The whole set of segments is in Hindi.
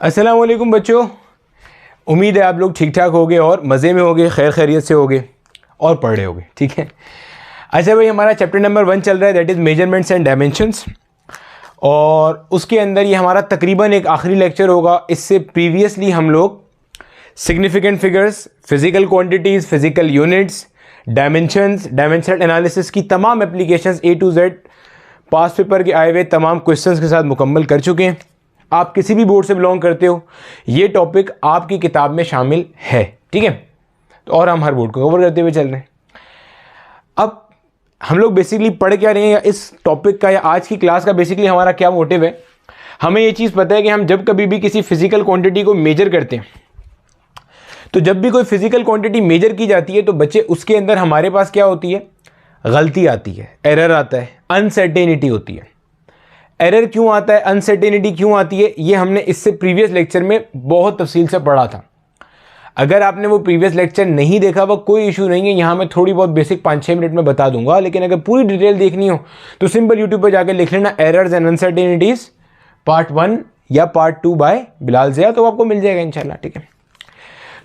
अस्सलाम वालेकुम बच्चों, उम्मीद है आप लोग ठीक ठाक होगे और मज़े में होगे, खैर खैरियत से होगे और पढ़ रहे होगे। ठीक है। अच्छा भाई, हमारा चैप्टर नंबर 1 चल रहा है, that is measurements and dimensions, और उसके अंदर ये हमारा तकरीबन एक आखिरी लेक्चर होगा। इससे प्रीवियसली हम लोग significant figures, physical quantities, physical units, dimensions, dimensional analysis की तमाम applications A to Z pass paper के आए हुए तमाम क्वेश्चंस के साथ मुकम्मल कर चुके हैं। आप किसी भी बोर्ड से बिलोंग करते हो, ये टॉपिक आपकी किताब में शामिल है। ठीक है। तो और हम हर बोर्ड को कवर करते हुए चल रहे हैं। अब हम लोग बेसिकली पढ़ क्या रहे हैं, या इस टॉपिक का या आज की क्लास का बेसिकली हमारा क्या मोटिव है। हमें ये चीज़ पता है कि हम जब कभी भी किसी फिजिकल क्वांटिटी को मेजर करते हैं, तो जब भी कोई फिजिकल क्वांटिटी मेजर की जाती है तो बच्चे उसके अंदर हमारे पास क्या होती है, गलती आती है, एरर आता है, अनसर्टेनिटी होती है। एरर क्यों आता है, अनसर्टेनिटी क्यों आती है, ये हमने इससे प्रीवियस लेक्चर में बहुत तफसील से पढ़ा था। अगर आपने वो प्रीवियस लेक्चर नहीं देखा हुआ, कोई इशू नहीं है, यहाँ मैं थोड़ी बहुत बेसिक 5-6 मिनट में बता दूंगा। लेकिन अगर पूरी डिटेल देखनी हो तो सिंपल यूट्यूब पर जाकर लिख लेना एरर्स एंड अनसर्टेनिटीज पार्ट 1 या पार्ट 2 बाय बिलाल ज़िया, तो आपको मिल जाएगा इंशाल्लाह। ठीक है।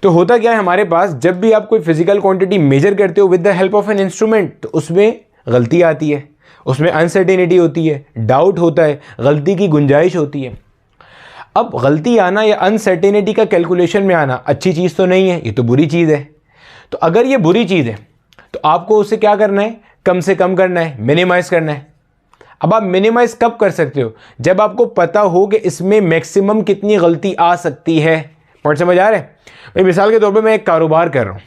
तो होता क्या है, हमारे पास जब भी आप कोई फिजिकल क्वांटिटी मेजर करते हो with the help of an instrument, तो उसमें गलती आती है, उसमें अनसर्टेनिटी होती है, डाउट होता है, गलती की गुंजाइश होती है। अब गलती आना या अनसर्टेनिटी का कैलकुलेशन में आना अच्छी चीज़ तो नहीं है, ये तो बुरी चीज़ है। तो अगर ये बुरी चीज़ है तो आपको उसे क्या करना है, कम से कम करना है, मिनिमाइज़ करना है। अब आप मिनिमाइज़ कब कर सकते हो, जब आपको पता हो कि इसमें मैक्सिमम कितनी गलती आ सकती है। पॉइंट समझ आ रहा है भाई? मिसाल के तौर पर मैं एक कारोबार कर रहा हूँ,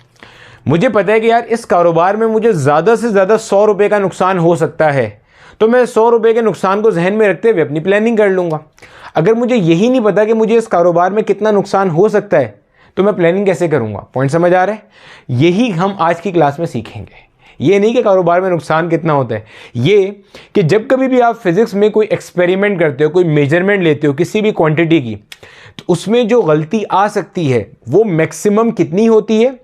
मुझे पता है कि यार इस कारोबार में मुझे ज़्यादा से ज़्यादा 100 रुपये का नुकसान हो सकता है, तो मैं 100 रुपये के नुकसान को जहन में रखते हुए अपनी प्लानिंग कर लूँगा। अगर मुझे यही नहीं पता कि मुझे इस कारोबार में कितना नुकसान हो सकता है, तो मैं प्लानिंग कैसे करूँगा। पॉइंट समझ आ रहा है? यही हम आज की क्लास में सीखेंगे। ये नहीं कि कारोबार में नुकसान कितना होता है, ये कि जब कभी भी आप फिज़िक्स में कोई एक्सपेरिमेंट करते हो, कोई मेजरमेंट लेते हो किसी भी क्वांटिटी की, तो उसमें जो गलती आ सकती है वो मैक्सिमम कितनी होती है।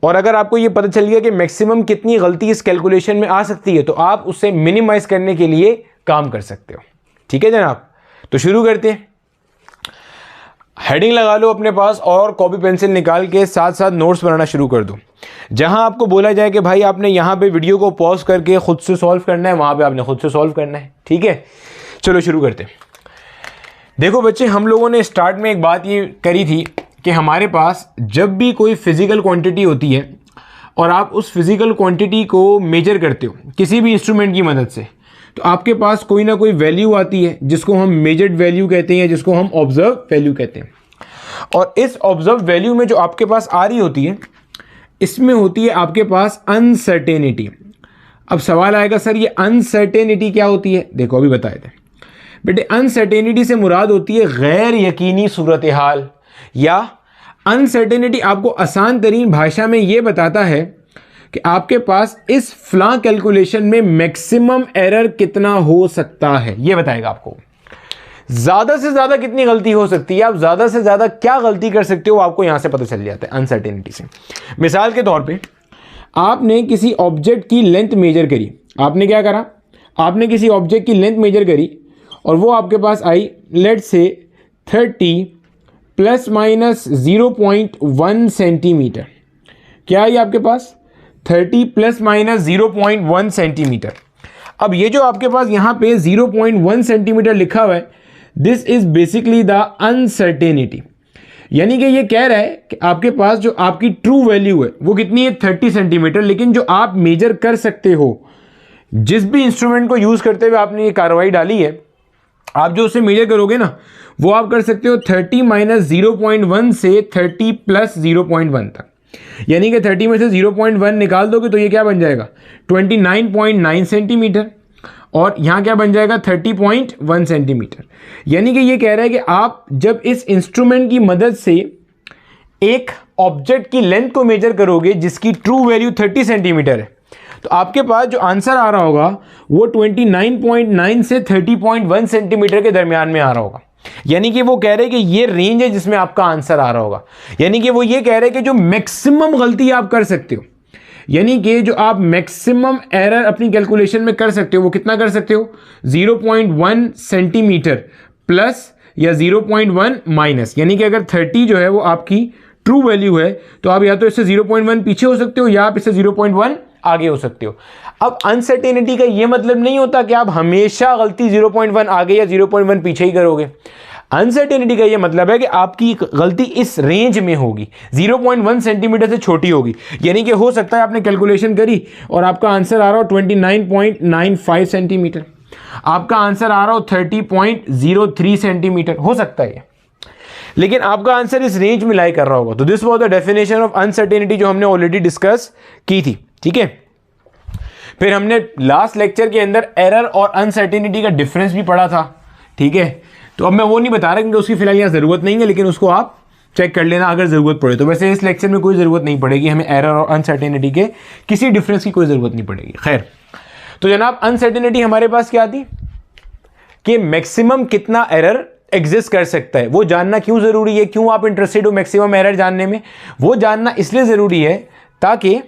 और अगर आपको ये पता चल गया कि मैक्सिमम कितनी गलती इस कैलकुलेशन में आ सकती है, तो आप उसे मिनिमाइज करने के लिए काम कर सकते हो। ठीक है जनाब, तो शुरू करते हैं। हेडिंग लगा लो अपने पास और कॉपी पेंसिल निकाल के साथ साथ नोट्स बनाना शुरू कर दो। जहां आपको बोला जाए कि भाई आपने यहां पे वीडियो को पॉज करके खुद से सॉल्व करना है, वहां पे आपने खुद से सॉल्व करना है। ठीक है, चलो शुरू करते हैं। देखो बच्चे, हम लोगों ने स्टार्ट में एक बात ये करी थी कि हमारे पास जब भी कोई फिजिकल क्वांटिटी होती है और आप उस फिजिकल क्वांटिटी को मेजर करते हो किसी भी इंस्ट्रूमेंट की मदद से, तो आपके पास कोई ना कोई वैल्यू आती है जिसको हम मेजर्ड वैल्यू कहते हैं, जिसको हम ऑब्जर्व वैल्यू कहते हैं। और इस ऑब्जर्व वैल्यू में जो आपके पास आ रही होती है, इसमें होती है आपके पास अनसर्टेनिटी। अब सवाल आएगा, सर ये अनसर्टेनिटी क्या होती है? देखो अभी बताए थे बेटे, अनसर्टेनिटी से मुराद होती है गैर यकीनी सूरत हाल, या अनसर्टेनिटी आपको आसान तरीन भाषा में यह बताता है कि आपके पास इस फ्ला कैलकुलेशन में मैक्सिमम एरर कितना हो सकता है, यह बताएगा आपको। ज्यादा से ज्यादा कितनी गलती हो सकती है, आप ज्यादा से ज्यादा क्या गलती कर सकते हो, आपको यहां से पता चल जाता है अनसर्टेनिटी से। मिसाल के तौर पे आपने किसी ऑब्जेक्ट की लेंथ मेजर करी। आपने क्या करा, आपने किसी ऑब्जेक्ट की लेंथ मेजर करी और वो आपके पास आई लेट से 30 प्लस माइनस 0.1 सेंटीमीटर। क्या है आपके पास 30 प्लस माइनस 0.1 सेंटीमीटर। अब ये जो आपके पास यहाँ पे 0.1 सेंटीमीटर लिखा हुआ है, this is basically the uncertainty. यानी कि ये कह रहा है कि आपके पास जो आपकी ट्रू वैल्यू है वो कितनी है, 30 सेंटीमीटर, लेकिन जो आप मेजर कर सकते हो, जिस भी इंस्ट्रूमेंट को यूज करते हुए आपने ये कार्रवाई डाली है, आप जो उसे मेजर करोगे ना, वो आप कर सकते हो 30 माइनस 0.1 से 30 प्लस 0.1 तक। यानी कि 30 में से 0.1 निकाल दोगे तो ये क्या बन जाएगा, 29.9 सेंटीमीटर, और यहाँ क्या बन जाएगा 30.1 सेंटीमीटर। यानी कि ये कह रहा है कि आप जब इस इंस्ट्रूमेंट की मदद से एक ऑब्जेक्ट की लेंथ को मेजर करोगे जिसकी ट्रू वैल्यू 30 सेंटीमीटर है, तो आपके पास जो आंसर आ रहा होगा वो 29.9 से 30.1 सेंटीमीटर के दरमियान में आ रहा होगा। यानी कि वो कह रहे हैं कि ये रेंज है जिसमें आपका आंसर आ रहा होगा। यानी कि वो ये कह रहे हैं कि जो मैक्सिमम गलती आप कर सकते हो, यानी कि जो आप मैक्सिमम एरर अपनी कैलकुलेशन में कर सकते हो, वो कितना कर सकते हो, 0.1 सेंटीमीटर प्लस या 0.1 माइनस, यानी कि अगर 30 जो है वो आपकी ट्रू वैल्यू है तो आप या तो इससे 0.1 पीछे हो सकते हो या आप इससे 0.1 आगे हो सकते हो। अब अनसर्टेनिटी का ये मतलब नहीं होता कि आप हमेशा गलती 0.1 आगे या 0.1 पीछे ही करोगे। अनसर्टेनिटी का ये मतलब है कि आपकी गलती इस रेंज में होगी, 0.1 सेंटीमीटर से छोटी होगी। यानी कि हो सकता है आपने कैलकुलेशन करी और आपका आंसर आ रहा हो 29.95 सेंटीमीटर, आपका आंसर आ रहा हो 30.03 सेंटीमीटर, हो सकता है, लेकिन आपका आंसर इस रेंज में लाई कर रहा होगा। तो this was the definition of uncertainty जो हमने ऑलरेडी डिस्कस की थी, ठीक है। फिर हमने लास्ट लेक्चर के अंदर एरर और अनसर्टेनिटी का डिफरेंस भी पढ़ा था, ठीक है। तो अब मैं वो नहीं बता रहा क्योंकि उसकी फिलहाल यहाँ ज़रूरत नहीं है, लेकिन उसको आप चेक कर लेना अगर ज़रूरत पड़े तो। वैसे इस लेक्चर में कोई ज़रूरत नहीं पड़ेगी, हमें एरर और अनसर्टेनिटी के किसी डिफरेंस की कोई ज़रूरत नहीं पड़ेगी। खैर, तो जनाब अनसर्टेनिटी हमारे पास क्या थी कि मैक्सिमम कितना एरर एग्जिस्ट कर सकता है, वो जानना क्यों ज़रूरी है, क्यों आप इंटरेस्टेड हो मैक्सिमम एरर जानने में। वो जानना इसलिए ज़रूरी है ताकि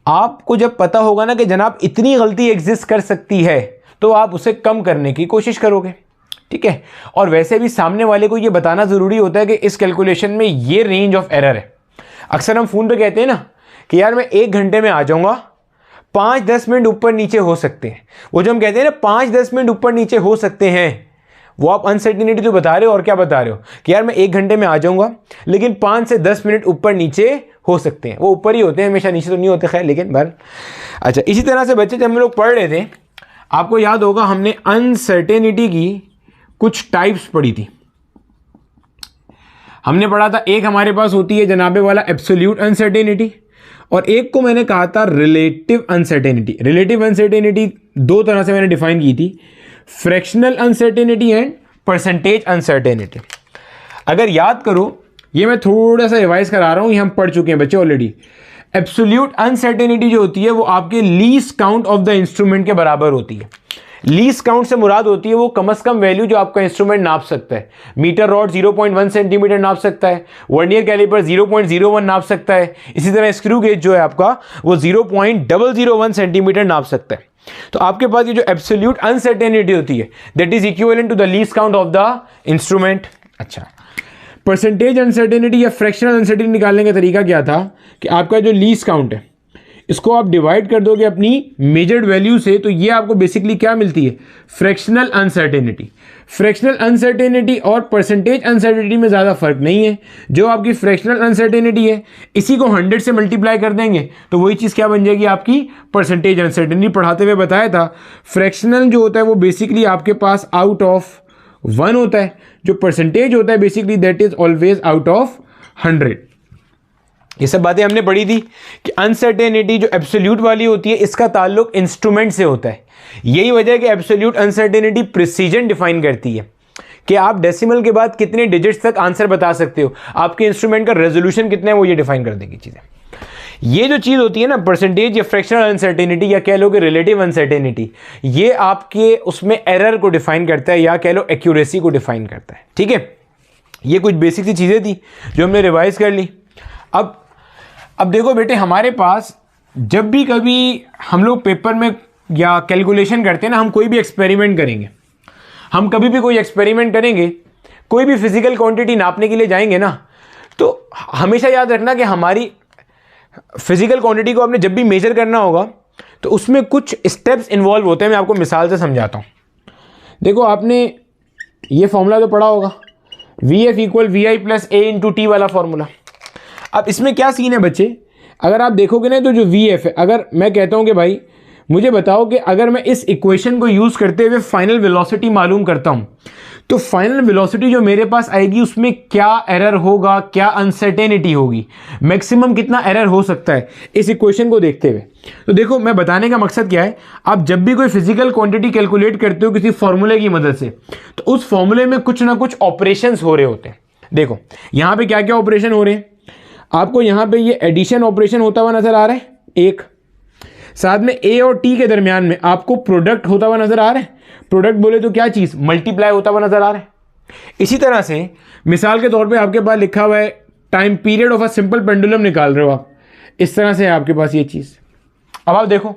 आपको जब पता होगा ना कि जनाब इतनी गलती एग्जिस्ट कर सकती है तो आप उसे कम करने की कोशिश करोगे, ठीक है। और वैसे भी सामने वाले को ये बताना ज़रूरी होता है कि इस कैलकुलेशन में ये रेंज ऑफ एरर है। अक्सर हम फ़ोन पे कहते हैं ना कि यार मैं 1 घंटे में आ जाऊँगा, 5-10 मिनट ऊपर नीचे हो सकते हैं। वो जो हम कहते हैं ना 5-10 मिनट ऊपर नीचे हो सकते हैं, वो आप अनसर्टेनिटी तो बता रहे हो और क्या बता रहे हो कि यार मैं 1 घंटे में आ जाऊँगा लेकिन 5 से 10 मिनट ऊपर नीचे हो सकते हैं। वो ऊपर ही होते हैं हमेशा, नीचे तो नहीं होते, खैर, लेकिन बार अच्छा। इसी तरह से बच्चे जब हम लोग पढ़ रहे थे, आपको याद होगा हमने अनसर्टेनिटी की कुछ टाइप्स पढ़ी थी। हमने पढ़ा था एक हमारे पास होती है जनाबे वाला एब्सोल्यूट अनसर्टेनिटी, और एक को मैंने कहा था रिलेटिव अनसर्टेनिटी। रिलेटिव अनसर्टेनिटी 2 तरह से मैंने डिफाइन की थी, fractional uncertainty and percentage uncertainty. अगर याद करो, ये मैं थोड़ा सा रिवाइज करा रहा हूँ, ये हम पढ़ चुके हैं बच्चे ऑलरेडी। एब्सोल्यूट अनसर्टेनिटी जो होती है वो आपके least count of the instrument के बराबर होती है। लीस्ट काउंट से मुराद होती है वो कम से कम वैल्यू जो आपका इंस्ट्रूमेंट नाप सकता है। मीटर रॉड 0.1 सेंटीमीटर नाप सकता है, वर्नियर कैलिपर 0.01 नाप सकता है, इसी तरह स्क्रू गेज जो है आपका वो 0.001 सेंटीमीटर नाप सकता है। तो आपके पास ये जो एब्सोल्यूट अनसर्टेनिटी होती है that is equivalent to the least count of the instrument. अच्छा, परसेंटेज अनसर्टेनिटी या फ्रैक्शनल अनसर्टेनिटी निकालने का तरीका क्या था कि आपका जो लीस्ट काउंट है इसको आप डिवाइड कर दोगे अपनी मेजर्ड वैल्यू से, तो ये आपको बेसिकली क्या मिलती है, फ्रैक्शनल अनसर्टेनिटी। फ्रैक्शनल अनसर्टेनिटी और परसेंटेज अनसर्टेनिटी में ज़्यादा फर्क नहीं है। जो आपकी फ्रैक्शनल अनसर्टेनिटी है इसी को 100 से मल्टीप्लाई कर देंगे तो वही चीज़ क्या बन जाएगी, आपकी परसेंटेज अनसर्टेनिटी। पढ़ाते हुए बताया था फ्रैक्शनल जो होता है वो बेसिकली आपके पास आउट ऑफ 1 होता है, जो परसेंटेज होता है basically that is always out of 100। ये सब बातें हमने पढ़ी थी कि अनसर्टेनिटी जो एब्सोल्यूट वाली होती है इसका ताल्लुक इंस्ट्रूमेंट से होता है। यही वजह है कि एब्सोल्यूट अनसर्टेनिटी प्रिसीजन डिफाइन करती है कि आप डेसिमल के बाद कितने डिजिट्स तक आंसर बता सकते हो, आपके इंस्ट्रूमेंट का रेजोल्यूशन कितना है वो ये डिफाइन कर देगी चीज़ें। ये जो चीज़ होती है ना परसेंटेज या फ्रैक्शनल अनसर्टेनिटी या कह लो कि रिलेटिव अनसर्टेनिटी, ये आपके उसमें एरर को डिफाइन करता है या कह लो एक्यूरेसी को डिफाइन करता है, ठीक है। ये कुछ बेसिक सी चीज़ें थी जो हमने रिवाइज कर ली। अब देखो बेटे, हमारे पास जब भी कभी हम लोग पेपर में या कैलकुलेशन करते हैं ना, हम कोई भी एक्सपेरिमेंट करेंगे, हम कभी भी कोई एक्सपेरिमेंट करेंगे, कोई भी फिजिकल क्वांटिटी नापने के लिए जाएंगे ना, तो हमेशा याद रखना कि हमारी फिजिकल क्वांटिटी को आपने जब भी मेजर करना होगा तो उसमें कुछ स्टेप्स इन्वॉल्व होते हैं। मैं आपको मिसाल से समझाता हूँ। देखो, आपने ये फॉर्मूला तो पढ़ा होगा, VF = VI + A × T वाला फॉर्मूला। अब इसमें क्या सीन है बच्चे, अगर आप देखोगे ना तो जो VF है, अगर मैं कहता हूँ कि भाई मुझे बताओ कि अगर मैं इस इक्वेशन को यूज़ करते हुए फाइनल वेलोसिटी मालूम करता हूँ तो फाइनल वेलोसिटी जो मेरे पास आएगी उसमें क्या एरर होगा, क्या अनसर्टेनिटी होगी, मैक्सिमम कितना एरर हो सकता है इस इक्वेशन को देखते हुए। तो देखो, मैं बताने का मकसद क्या है, आप जब भी कोई फिजिकल क्वांटिटी कैलकुलेट करते हो किसी फॉर्मूले की मदद से, तो उस फॉर्मूले में कुछ ना कुछ ऑपरेशंस हो रहे होते हैं। देखो यहाँ पे क्या क्या ऑपरेशन हो रहे हैं, आपको यहाँ पे ये एडिशन ऑपरेशन होता हुआ नजर आ रहा है एक, साथ में A और T के दरमियान में आपको प्रोडक्ट होता हुआ नजर आ रहा है। प्रोडक्ट बोले तो क्या चीज़, मल्टीप्लाई होता हुआ नजर आ रहा है। इसी तरह से मिसाल के तौर पे आपके पास लिखा हुआ है time period of a simple pendulum निकाल रहे हो आप, इस तरह से है आपके पास ये चीज़। अब आप देखो,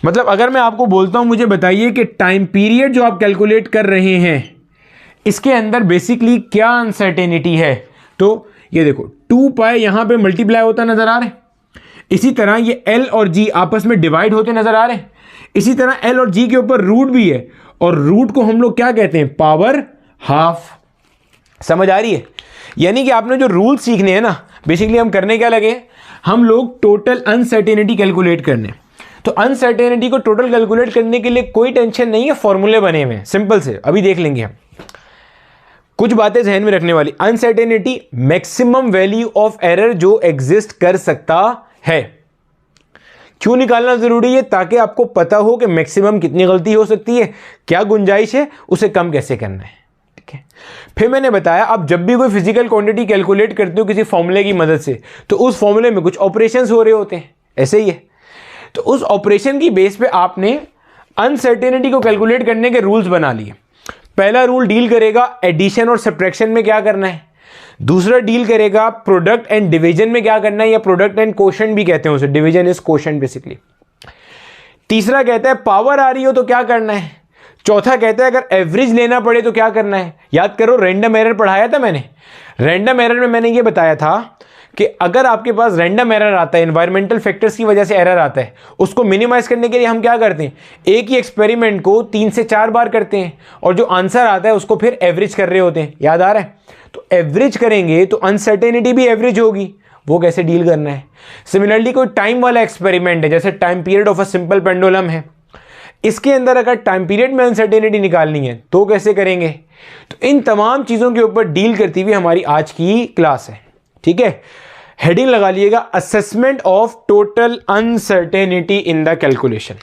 मतलब अगर मैं आपको बोलता हूँ मुझे बताइए कि टाइम पीरियड जो आप कैलकुलेट कर रहे हैं इसके अंदर बेसिकली क्या अनसर्टेनिटी है, तो ये देखो 2 पाई यहां पे मल्टीप्लाई होता नजर आ रहा है, इसी तरह ये L और G आपस में डिवाइड होते नजर आ रहे हैं, इसी तरह L और G के ऊपर रूट भी है, और रूट को हम लोग क्या कहते हैं, पावर हाफ। समझ आ रही है? यानी कि आपने जो रूल सीखने हैं ना, बेसिकली हम करने क्या लगे, हम लोग टोटल अनसर्टेनिटी कैलकुलेट करने। तो अनसर्टेनिटी को टोटल कैलकुलेट करने के लिए कोई टेंशन नहीं है, फॉर्मूले बने हुए हैं सिंपल से, अभी देख लेंगे हम। कुछ बातें ध्यान में रखने वाली, uncertainty maximum value of error जो एग्जिस्ट कर सकता है। क्यों निकालना जरूरी है, ताकि आपको पता हो कि मैक्सिमम कितनी गलती हो सकती है, क्या गुंजाइश है, उसे कम कैसे करना है। ठीक है, फिर मैंने बताया आप जब भी कोई फिजिकल क्वांटिटी कैलकुलेट करते हो किसी फॉर्मूले की मदद से, तो उस फॉर्मूले में कुछ ऑपरेशंस हो रहे होते हैं, ऐसे ही है। तो उस ऑपरेशन की बेस पे आपने अनसर्टेनिटी को कैलकुलेट करने के रूल्स बना लिए। पहला रूल डील करेगा एडिशन और सब्ट्रैक्शन में क्या करना है, दूसरा डील करेगा प्रोडक्ट एंड डिवीजन में क्या करना है, या प्रोडक्ट एंड कोशेंट भी कहते हैं उसे, डिवीजन इज कोशेंट बेसिकली। तीसरा कहता है पावर आ रही हो तो क्या करना है, चौथा कहता है अगर एवरेज लेना पड़े तो क्या करना है। याद करो रैंडम एरर पढ़ाया था मैंने, रैंडम एरर में मैंने ये बताया था कि अगर आपके पास रैंडम एरर आता है, एनवायरमेंटल फैक्टर्स की वजह से एरर आता है, उसको मिनिमाइज करने के लिए हम क्या करते हैं, एक ही एक्सपेरिमेंट को 3 से 4 बार करते हैं, और जो आंसर आता है उसको फिर एवरेज कर रहे होते हैं। याद आ रहा है? तो एवरेज करेंगे तो अनसर्टेनिटी भी एवरेज होगी, वो कैसे डील करना है। सिमिलरली कोई टाइम वाला एक्सपेरिमेंट है, जैसे time period of a simple pendulum है, इसके अंदर अगर टाइम पीरियड में अनसर्टेनिटी निकालनी है तो कैसे करेंगे। तो इन तमाम चीज़ों के ऊपर डील करती हुई हमारी आज की क्लास है। ठीक है, हेडिंग लगा लिएगा, assessment of total uncertainty in the calculation.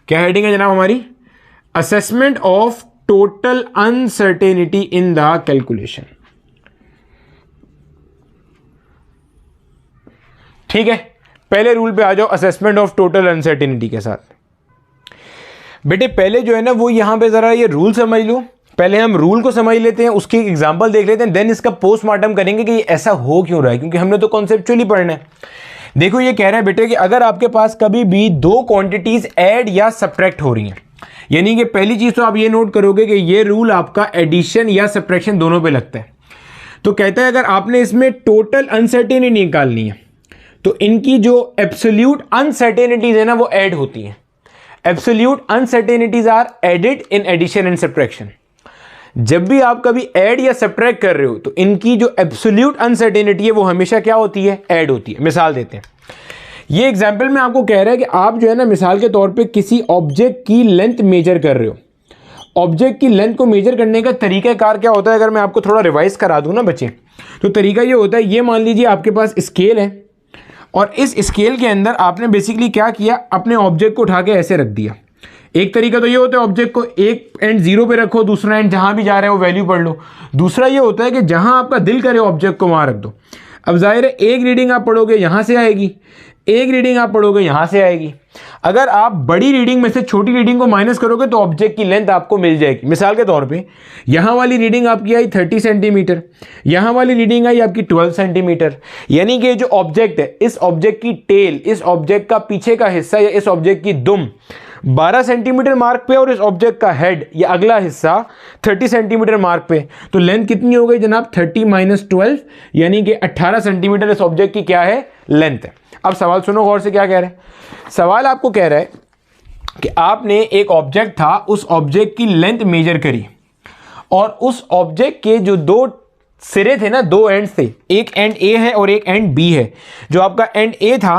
क्या हेडिंग है जनाब हमारी, assessment of total uncertainty in the calculation. ठीक है, पहले रूल पे आ जाओ, असेसमेंट ऑफ टोटल अनसर्टेनिटी के साथ। बेटे पहले जो है ना वो यहां पे जरा ये रूल समझ लो, पहले हम रूल को समझ लेते हैं, उसकी एग्जांपल देख लेते हैं, देन इसका पोस्टमार्टम करेंगे कि ये ऐसा हो क्यों रहा है, क्योंकि हमने तो कॉन्सेप्चुअली पढ़ना है। देखो ये कह रहा है बेटे कि अगर आपके पास कभी भी 2 क्वांटिटीज ऐड या सब्ट्रैक्ट हो रही हैं, यानी कि पहली चीज तो आप ये नोट करोगे कि ये रूल आपका एडिशन या सब्ट्रैक्शन दोनों पे लगता है। तो कहता है अगर आपने इसमें टोटल अनसर्टेनिटी निकालनी है तो इनकी जो एब्सोल्यूट अनसर्टेनिटीज है ना वो ऐड होती हैं। Absolute uncertainties are added in addition and subtraction. जब भी आप कभी ऐड या सब्ट्रैक्ट कर रहे हो तो इनकी जो एब्सोल्यूट अनसर्टेनिटी है वो हमेशा क्या होती है, ऐड होती है। मिसाल देते हैं, ये एग्जाम्पल में आपको कह रहा है कि आप जो है ना मिसाल के तौर पे किसी ऑब्जेक्ट की लेंथ मेजर कर रहे हो। ऑब्जेक्ट की लेंथ को मेजर करने का तरीकाकार क्या होता है, अगर मैं आपको थोड़ा रिवाइज करा दूं ना बच्चे, तो तरीका ये होता है, ये मान लीजिए आपके पास स्केल है और इस स्केल के अंदर आपने बेसिकली क्या किया, अपने ऑब्जेक्ट को उठा के ऐसे रख दिया। एक तरीका तो ये होता है ऑब्जेक्ट को एक एंड 0 पे रखो, दूसरा एंड जहां भी जा रहे हो वैल्यू पढ़ लो। दूसरा ये होता है कि जहां आपका दिल करे ऑब्जेक्ट को वहां रख दो। अब जाहिर है एक रीडिंग आप पढ़ोगे यहां से आएगी, एक रीडिंग आप पढ़ोगे यहां से आएगी। अगर आप बड़ी रीडिंग में से छोटी रीडिंग को माइनस करोगे तो ऑब्जेक्ट की लेंथ आपको मिल जाएगी। मिसाल के तौर पे यहां वाली रीडिंग आपकी आई 30 सेंटीमीटर, यहां वाली रीडिंग आई आपकी 12 सेंटीमीटर। यानी कि जो ऑब्जेक्ट है, इस ऑब्जेक्ट की टेल, इस ऑब्जेक्ट का पीछे का हिस्सा या इस ऑब्जेक्ट की दुम 12 सेंटीमीटर मार्क पे और इस ऑब्जेक्ट का हेड या अगला हिस्सा 30 सेंटीमीटर मार्क पे। तो लेंथ कितनी हो गई जनाब, 30 - 12, यानी कि 18 सेंटीमीटर इस ऑब्जेक्ट की क्या है, लेंथ है। अब सवाल सुनो गौर से, क्या कह रहे हैं। सवाल आपको कह रहा है कि आपने एक ऑब्जेक्ट था, उस ऑब्जेक्ट की लेंथ मेजर करी और उस ऑब्जेक्ट के जो 2 सिरे थे ना, 2 एंड थे, एक एंड ए है और एक एंड बी है। जो आपका एंड ए था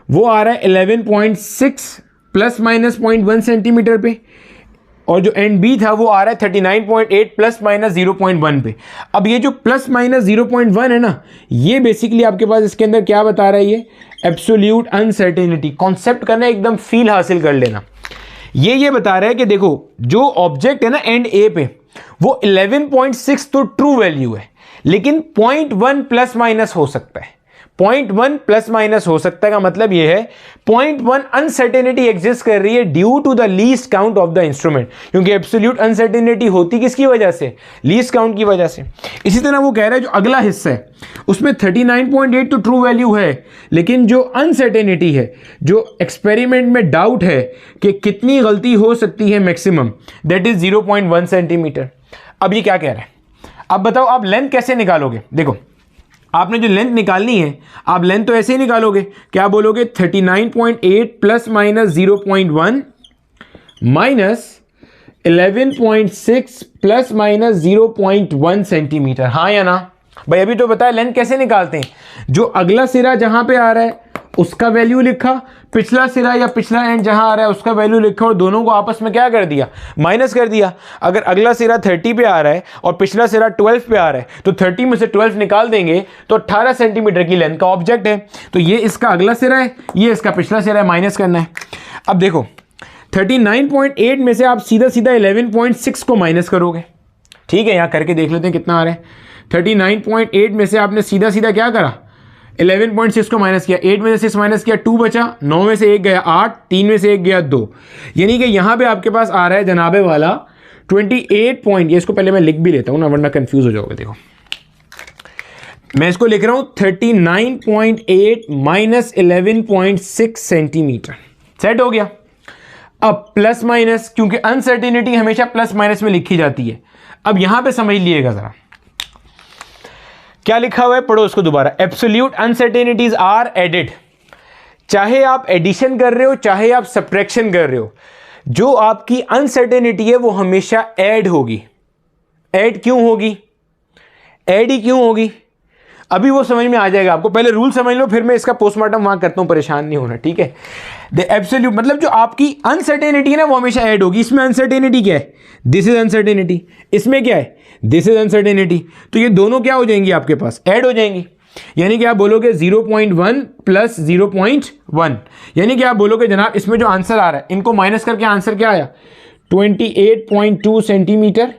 वो आ रहा है 11.6 ± 0.1 सेंटीमीटर पे, और जो एंड बी था वो आ रहा है 39.8 ± 0.1 पे। अब ये जो ± 0.1 है ना, ये बेसिकली आपके पास इसके अंदर क्या बता रहा है, ये एब्सोल्यूट अनसर्टेनिटी। कॉन्सेप्ट करना, एकदम फील हासिल कर लेना। ये बता रहा है कि देखो जो ऑब्जेक्ट है ना एंड ए पे, वो 11.6 तो ट्रू वैल्यू है, लेकिन 0.1 ± हो सकता है। 0.1 ± हो सकता है का मतलब ये है 0.1 अनसर्टेनिटी एग्जिस्ट कर रही है due to the least count of the instrument, क्योंकि एब्सोल्यूट अनसर्टेनिटी होती किसकी वजह से, लीस्ट काउंट की वजह से। इसी तरह वो कह रहा है जो अगला हिस्सा है उसमें 39.8 तो ट्रू वैल्यू है, लेकिन जो अनसर्टेनिटी है, जो एक्सपेरिमेंट में डाउट है कि कितनी गलती हो सकती है मैक्सिमम, दैट इज 0.1 सेंटीमीटर। अब ये क्या कह रहा है, अब बताओ आप लेंथ कैसे निकालोगे। देखो आपने जो लेंथ निकालनी है, आप लेंथ तो ऐसे ही निकालोगे, क्या बोलोगे 39.8 plus minus 0.1 minus 11.6 plus minus 0.1 centimetre, हाँ या ना भाई। अभी तो बताया लेंथ कैसे निकालते हैं, जो अगला सिरा जहां पे आ रहा है उसका वैल्यू लिखा, पिछला सिरा या पिछला एंड जहां आ रहा है उसका वैल्यू लिखा और दोनों को आपस में क्या कर दिया, माइनस कर दिया। अगर अगला सिरा 30 पे आ रहा है और पिछला सिरा 12 पे आ रहा है तो 30 में से 12 निकाल देंगे तो 18 सेंटीमीटर की लेंथ का ऑब्जेक्ट है। तो ये इसका अगला सिरा है, ये इसका पिछला सिरा है, माइनस करना है। अब देखो 39.8 में से आप सीधा सीधा 11.6 को माइनस करोगे, ठीक है। यहां करके देख लेते हैं कितना आ रहा है। 39.8 में से आपने सीधा सीधा क्या करा, 11.6 को माइनस किया, 8 में से 6 माइनस किया 2 बचा, 9 में से 1 गया 8, 3 में से 1 गया 2, यानी कि यहां पे आपके पास आ रहा है जनाबे वाला 28 पॉइंट। ये इसको पहले मैं लिख भी लेता हूं ना, वरना कंफ्यूज हो जाओगे। देखो मैं इसको लिख रहा हूं 39.8 माइनस 11.6 सेंटीमीटर, सेट हो गया। अब प्लस माइनस, क्योंकि अनसर्टेनिटी हमेशा प्लस माइनस में लिखी जाती है। अब यहां पे समझ लीजिएगा जरा क्या लिखा हुआ है, पढ़ो उसको दोबारा। एब्सोल्यूट अनसर्टेनिटीज आर एडेड, चाहे आप एडिशन कर रहे हो चाहे आप सब्ट्रैक्शन कर रहे हो, जो आपकी अनसर्टेनिटी है वो हमेशा ऐड होगी। ऐड क्यों होगी, ऐड ही क्यों होगी, अभी वो समझ में आ जाएगा आपको। पहले रूल समझ लो, फिर मैं इसका पोस्टमार्टम वहां करता हूं, परेशान नहीं होना, ठीक है। द एब्सोल्यूट मतलब जो आपकी अनसर्टेनिटी है ना वो हमेशा ऐड होगी। इसमें अनसर्टेनिटी क्या है, दिस इज अनसर्टेनिटी, इसमें क्या है, दिस इज अनसर्टेनिटी, तो ये दोनों क्या हो जाएंगी आपके पास, ऐड हो जाएंगी। यानी कि आप बोलोगे 0.1 प्लस 0.1, यानी कि आप बोलोगे जनाब इसमें जो आंसर आ रहा है इनको माइनस करके आंसर क्या आया 28.2 centimetre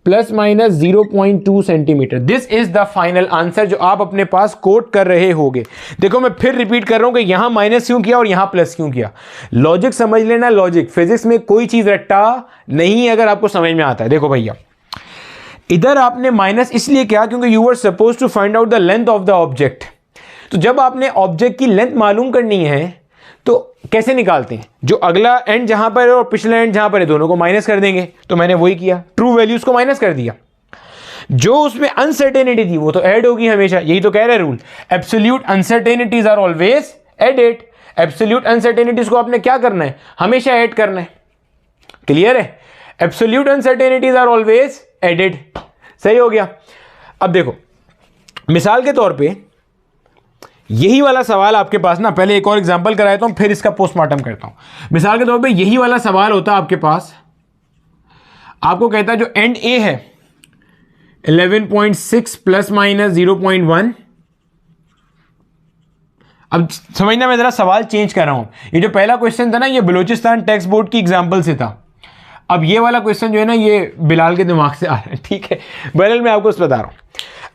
plus minus 0.2 centimetre. This is the final answer जो आप अपने पास कोट कर रहे होगे। देखो मैं फिर रिपीट कर रहा हूं कि यहां माइनस क्यों किया और यहां प्लस क्यों किया। लॉजिक समझ लेना, लॉजिक फिजिक्स में कोई चीज रट्टा नहीं है अगर आपको समझ में आता है। देखो भैया इधर आपने माइनस इसलिए किया क्योंकि you were suppose to find out the length of the object. तो जब आपने ऑब्जेक्ट की लेंथ मालूम करनी है तो कैसे निकालते हैं, जो अगला एंड जहां पर है और पिछला एंड जहां पर है दोनों को माइनस कर देंगे। तो मैंने वही किया, ट्रू वैल्यूज को माइनस कर दिया। जो उसमें अनसर्टेनिटी थी वो तो ऐड होगी हमेशा, यही तो कह रहे rule. Absolute uncertainties are always added. Absolute uncertainties को आपने क्या करना है, हमेशा ऐड करना है। क्लियर है, absolute uncertainties are always added. सही हो गया। अब देखो मिसाल के तौर पे यही वाला सवाल आपके पास ना, पहले एक और एग्जांपल कराता हूं फिर इसका पोस्टमार्टम करता हूं। मिसाल के तौर पे यही वाला सवाल होता आपके पास, आपको कहता है जो एंड ए है 11.6 प्लस माइनस 0.1। अब समझना मैं जरा सवाल चेंज कर रहा हूं। ये जो पहला क्वेश्चन था ना ये बलूचिस्तान टेक्स्ट बोर्ड की एग्जाम्पल से था। अब ये वाला क्वेश्चन जो है ना ये बिलाल के दिमाग से आ रहा है, ठीक है। बहरहाल मैं आपको बता रहा हूं।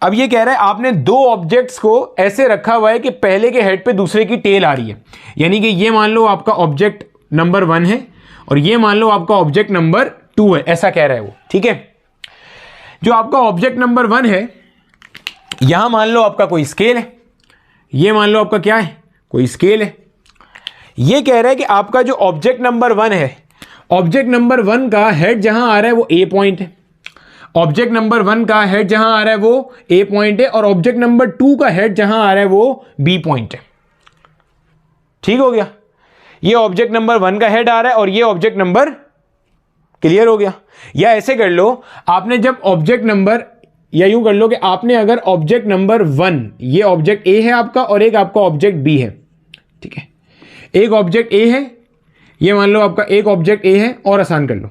अब ये कह रहा है आपने दो ऑब्जेक्ट्स को ऐसे रखा हुआ है कि पहले के हेड पे दूसरे की टेल आ रही है। यानी कि ये मान लो आपका ऑब्जेक्ट नंबर 1 है और ये मान लो आपका ऑब्जेक्ट नंबर 2 है, ऐसा कह रहा है वो, ठीक है। जो आपका ऑब्जेक्ट नंबर 1 है यहां मान लो आपका कोई स्केल है, ये मान लो आपका क्या है, कोई स्केल है। ये कह रहा है कि आपका जो ऑब्जेक्ट नंबर 1 है, ऑब्जेक्ट नंबर 1 का हेड जहां आ रहा है वो ए पॉइंट है। ऑब्जेक्ट नंबर 1 का हेड जहां आ रहा है वो ए पॉइंट है और ऑब्जेक्ट नंबर 2 का हेड जहां आ रहा है वो बी पॉइंट है। ठीक हो गया। ये ऑब्जेक्ट नंबर 1 का हेड आ रहा है और ये ऑब्जेक्ट नंबर, क्लियर हो गया। या ऐसे कर लो, आपने जब ऑब्जेक्ट नंबर, या यूं कर लो कि आपने अगर ऑब्जेक्ट नंबर 1, ये ऑब्जेक्ट ए है आपका और एक आपका ऑब्जेक्ट बी है, ठीक है। एक ऑब्जेक्ट ए है, ये मान लो आपका एक ऑब्जेक्ट ए है, और आसान कर लो,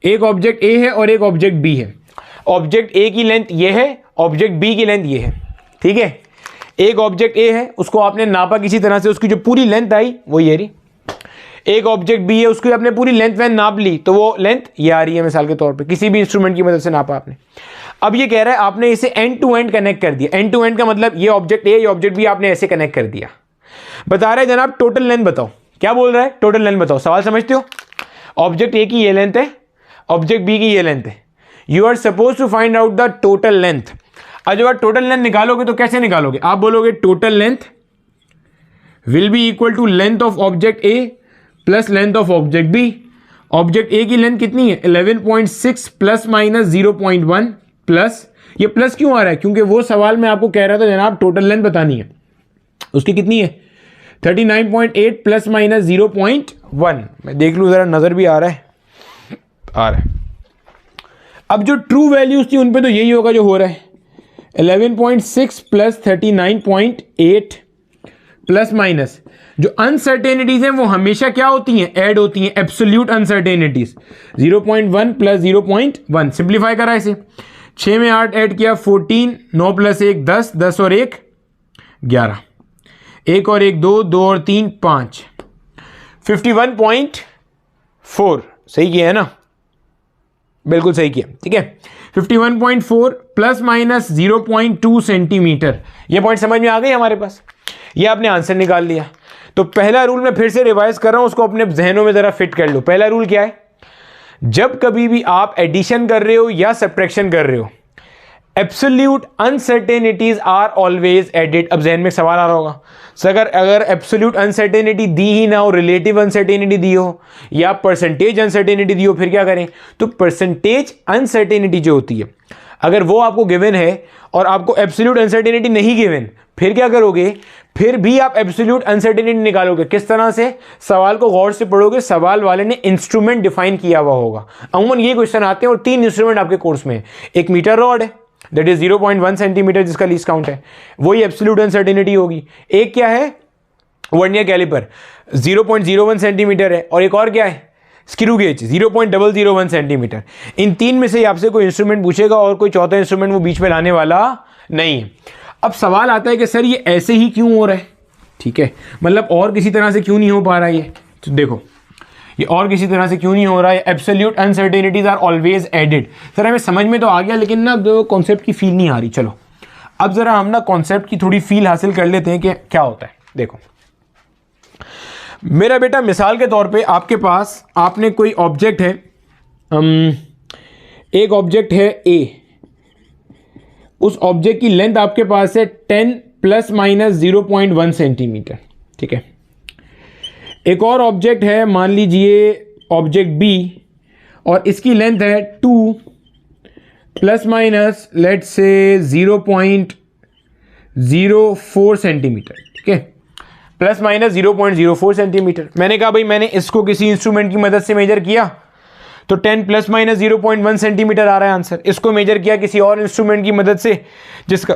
एक ऑब्जेक्ट ए है और एक ऑब्जेक्ट बी है। ऑब्जेक्ट ए की लेंथ ये है, ऑब्जेक्ट बी की लेंथ ये है, ठीक है। एक ऑब्जेक्ट ए है उसको आपने नापा किसी तरह से, उसकी जो पूरी लेंथ आई वो ये रही। एक ऑब्जेक्ट बी है उसकी आपने पूरी लेंथ वैन नाप ली तो वो लेंथ ये आ रही है, मिसाल के तौर पे किसी भी इंस्ट्रूमेंट की मदद से नापा आपने। अब ये कह रहा है आपने इसे एंड टू एंड कनेक्ट कर दिया। एंड टू एंड का मतलब ये ऑब्जेक्ट ए ये ऑब्जेक्ट बी आपने ऐसे कनेक्ट कर दिया। बता रहे जनाब टोटल लेंथ बताओ, क्या बोल रहा है, टोटल लेंथ बताओ। सवाल समझते हो, ऑब्जेक्ट ए की ये लेंथ है, ऑब्जेक्ट बी की ये लेंथ है। You are suppose to find out the total length. अब जब आप टोटल लेंथ निकालोगे तो कैसे निकालोगे, आप बोलोगे total length will be equal to length of object A plus length of object B, object A की लेंथ कितनी है 11.6 प्लस माइनस 0.1 प्लस, ये प्लस क्यों आ रहा है, क्योंकि वो सवाल में आपको कह रहा था जनाब टोटल लेंथ बतानी है, उसकी कितनी है 39.8 प्लस माइनस 0.1। मैं देख लूँ ज़रा, नज़र भी आ रहा है। अब जो ट्रू वैल्यूज थी उन पे तो यही होगा जो हो रहा है, 11.6 प्लस 39.8 प्लस माइनस, जो अनसर्टेनिटीज हैं वो हमेशा क्या होती हैं, ऐड होती हैं, एब्सोल्यूट अनसर्टेनिटीज। 0.1 प्लस 0.1 सिंप्लीफाई करा इसे, 6 में 8 ऐड किया 14, 9 प्लस 1 10, 10 और 1 11, 1 और 1 2, 2 और 3 5, 51.4 सही किया है ना, बिल्कुल सही किया, ठीक है। 51.4 प्लस माइनस 0.2 सेंटीमीटर, ये पॉइंट समझ में आ गई हमारे पास, ये आपने आंसर निकाल लिया। तो पहला रूल मैं फिर से रिवाइज कर रहा हूं, उसको अपने जहनों में जरा फिट कर लो। पहला रूल क्या है, जब कभी भी आप एडिशन कर रहे हो या सब्ट्रैक्शन कर रहे हो, absolute uncertainties are always added. अब जहन में सवाल आ रहा होगा सर, अगर एब्सोल्यूट अनसर्टेनिटी दी ही ना हो, रिलेटिव अनसर्टेनिटी दी हो या परसेंटेज अनसर्टेनिटी दी हो, फिर क्या करें। तो परसेंटेज अनसर्टेनिटी जो होती है, अगर वो आपको गिवन है और आपको एब्सोल्यूट अनसर्टेनिटी नहीं गिवन, फिर क्या करोगे, फिर भी आप एब्सोल्यूट अनसर्टेनिटी निकालोगे। किस तरह से, सवाल को गौर से पढ़ोगे, सवाल वाले ने इंस्ट्रूमेंट डिफाइन किया हुआ होगा। अमूमन ये क्वेश्चन आते हैं और 3 इंस्ट्रूमेंट आपके कोर्स में है, एक मीटर रॉड है दैट इज 0.1 सेंटीमीटर जिसका लीस्ट काउंट है, वही एब्सोल्यूट अनसर्टेनिटी होगी। एक क्या है, वर्नियर कैलिपर 0.01 सेंटीमीटर है, और एक और क्या है, स्क्रू गेज 0.001 सेंटीमीटर। इन 3 में से आपसे कोई इंस्ट्रूमेंट पूछेगा और कोई चौथा इंस्ट्रूमेंट वो बीच में लाने वाला नहीं है। अब सवाल आता है कि सर ये ऐसे ही क्यों हो रहा है, ठीक है, मतलब और किसी तरह से क्यों नहीं हो पा रहा है ये। तो देखो ये और किसी तरह से क्यों नहीं हो रहा है, absolute uncertainties are always added. Sir हमें समझ में तो आ गया, लेकिन ना कॉन्सेप्ट की फील नहीं आ रही। चलो अब जरा हम ना कॉन्सेप्ट की थोड़ी फील हासिल कर लेते हैं कि क्या होता है। देखो मेरा बेटा, मिसाल के तौर पे आपके पास, आपने कोई ऑब्जेक्ट है, एक ऑब्जेक्ट है ए, उस ऑब्जेक्ट की लेंथ आपके पास है 10 प्लस माइनस 0.1 सेंटीमीटर, ठीक है। एक और ऑब्जेक्ट है, मान लीजिए ऑब्जेक्ट बी, और इसकी लेंथ है 2 plus minus let's say 0.04 centimetre, ठीक है, प्लस माइनस 0.04 सेंटीमीटर। मैंने कहा भाई मैंने इसको किसी इंस्ट्रूमेंट की मदद से मेजर किया तो 10 प्लस माइनस 0.1 सेंटीमीटर आ रहा है आंसर। इसको मेजर किया किसी और इंस्ट्रूमेंट की मदद से जिसका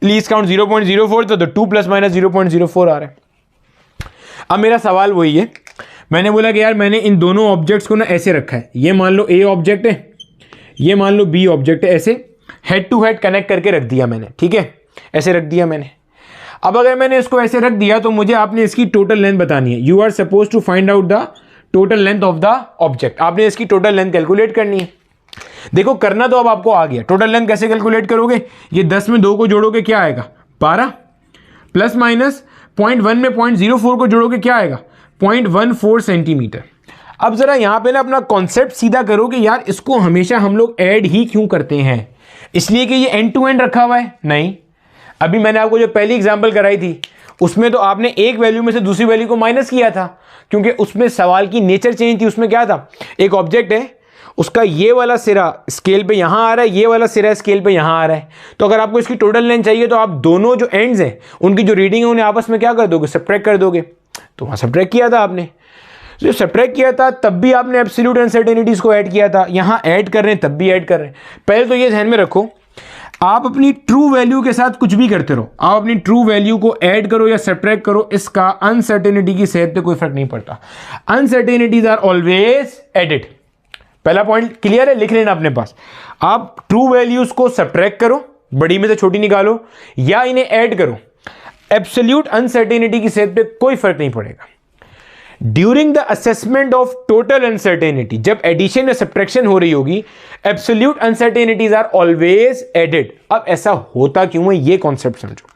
लीस्ट काउंट 0.04 था, तो 2 प्लस माइनस 0.04 आ रहा है। अब मेरा सवाल वही है, मैंने बोला कि यार मैंने इन दोनों ऑब्जेक्ट्स को ना ऐसे रखा है, ये मान लो ए ऑब्जेक्ट है, ये मान लो बी ऑब्जेक्ट है, ऐसे हेड टू हेड कनेक्ट करके रख दिया मैंने, ठीक है, ऐसे रख दिया मैंने। अब अगर मैंने इसको ऐसे रख दिया तो मुझे आपने इसकी टोटल लेंथ बतानी है। You are suppose to find out the total length of the object. आपने इसकी टोटल लेंथ कैलकुलेट करनी है। देखो करना तो अब आपको आ गया, टोटल लेंथ कैसे कैलकुलेट करोगे, ये 10 में 2 को जोड़ोगे क्या आएगा 12, प्लस माइनस 0.1 में 0.04 को जोड़ोगे क्या आएगा 0.14 सेंटीमीटर। अब जरा यहां पे ना अपना कॉन्सेप्ट सीधा करो कि यार इसको हमेशा हम लोग ऐड ही क्यों करते हैं, इसलिए कि ये एंड टू एंड रखा हुआ है, नहीं। अभी मैंने आपको जो पहली एग्जांपल कराई थी उसमें तो आपने एक वैल्यू में से दूसरी वैल्यू को माइनस किया था, क्योंकि उसमें सवाल की नेचर चेंज थी। उसमें क्या था, एक ऑब्जेक्ट है, उसका ये वाला सिरा स्केल पे यहाँ आ रहा है, ये वाला सिरा स्केल पे यहाँ आ रहा है, तो अगर आपको इसकी टोटल लेंथ चाहिए तो आप दोनों जो एंड्स हैं उनकी जो रीडिंग है उन्हें आपस में क्या कर दोगे, सब्ट्रैक्ट कर दोगे। तो वहाँ सब्ट्रैक्ट किया था आपने, जो सब्ट्रैक्ट किया था तब भी आपने एब्सोल्यूट अनसर्टेनिटीज को ऐड किया था, यहाँ ऐड कर रहे हैं तब भी ऐड कर रहे हैं। पहले तो ये ध्यान में रखो, आप अपनी ट्रू वैल्यू के साथ कुछ भी करते रहो, आप अपनी ट्रू वैल्यू को ऐड करो या सब्ट्रैक्ट करो, इसका अनसर्टेनिटी की सेहत पे कोई फर्क नहीं पड़ता। Uncertainties are always added. पहला पॉइंट क्लियर है, लिख लेना अपने पास। आप ट्रू वैल्यूज को सब्ट्रैक्ट करो, बड़ी में से छोटी निकालो, या इन्हें ऐड करो, एब्सोल्यूट अनसर्टेनिटी की सेहत पे कोई फर्क नहीं पड़ेगा। During the assessment of total uncertainty, जब एडिशन या सब्ट्रैक्शन हो रही होगी, absolute uncertainties are always added. अब ऐसा होता क्यों है, ये कॉन्सेप्ट समझो।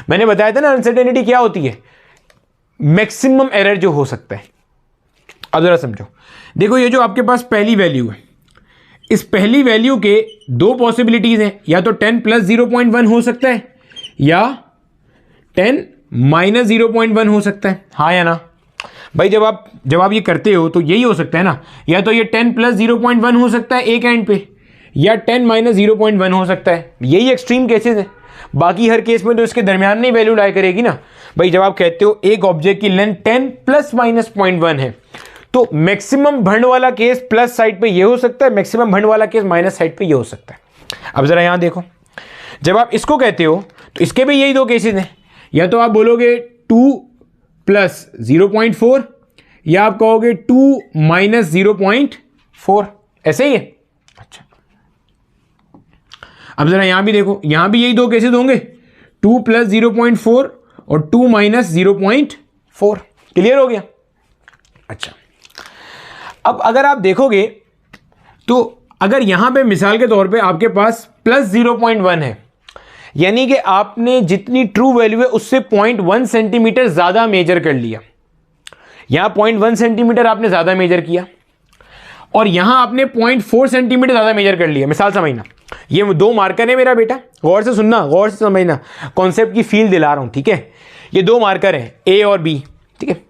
मैंने बताया था ना अनसर्टेनिटी क्या होती है, मैक्सिमम एरर जो हो सकता है। अब जरा समझो, देखो ये जो आपके पास पहली वैल्यू है, इस पहली वैल्यू के 2 पॉसिबिलिटीज हैं, या तो 10 प्लस 0.1 हो सकता है या 10 माइनस 0.1 हो सकता है, हाँ या ना। भाई जब आप ये करते हो तो यही हो सकता है ना, या तो ये 10 प्लस 0.1 हो सकता है एक एंड पे, या 10 माइनस 0.1 हो सकता है। यही एक्सट्रीम केसेस है, बाकी हर केस में तो इसके दरमियान में ही वैल्यू लाई करेगी ना। भाई जब आप कहते हो एक ऑब्जेक्ट की लेंथ 10 प्लस माइनस 0.1 है, तो मैक्सिमम भंड वाला केस प्लस साइड पे ये हो सकता है, मैक्सिमम भंड वाला केस माइनस साइड पे ये हो सकता है। अब जरा यहां देखो, जब आप इसको कहते हो तो इसके भी यही दो केसेस हैं, या तो आप बोलोगे 2 प्लस 0.4, या आप कहोगे 2 माइनस 0.4, ऐसे ही है। अच्छा, अब जरा यहां भी देखो, यहां भी यही दो केसेस होंगे, 2 प्लस 0.4 और 2 माइनस 0.4। क्लियर हो गया? अच्छा, अब अगर आप देखोगे तो अगर यहां पे मिसाल के तौर पे आपके पास प्लस 0.1 है, यानी कि आपने जितनी ट्रू वैल्यू है उससे 0.1 सेंटीमीटर ज्यादा मेजर कर लिया। यहां 0.1 सेंटीमीटर आपने ज्यादा मेजर किया और यहां आपने 0.4 सेंटीमीटर ज्यादा मेजर कर लिया। मिसाल समझना, ये दो मार्कर है मेरा बेटा, गौर से सुनना, गौर से समझना, कॉन्सेप्ट की फील दिला रहा हूं, ठीक है। ये दो मार्कर हैं ए और बी, ठीक है।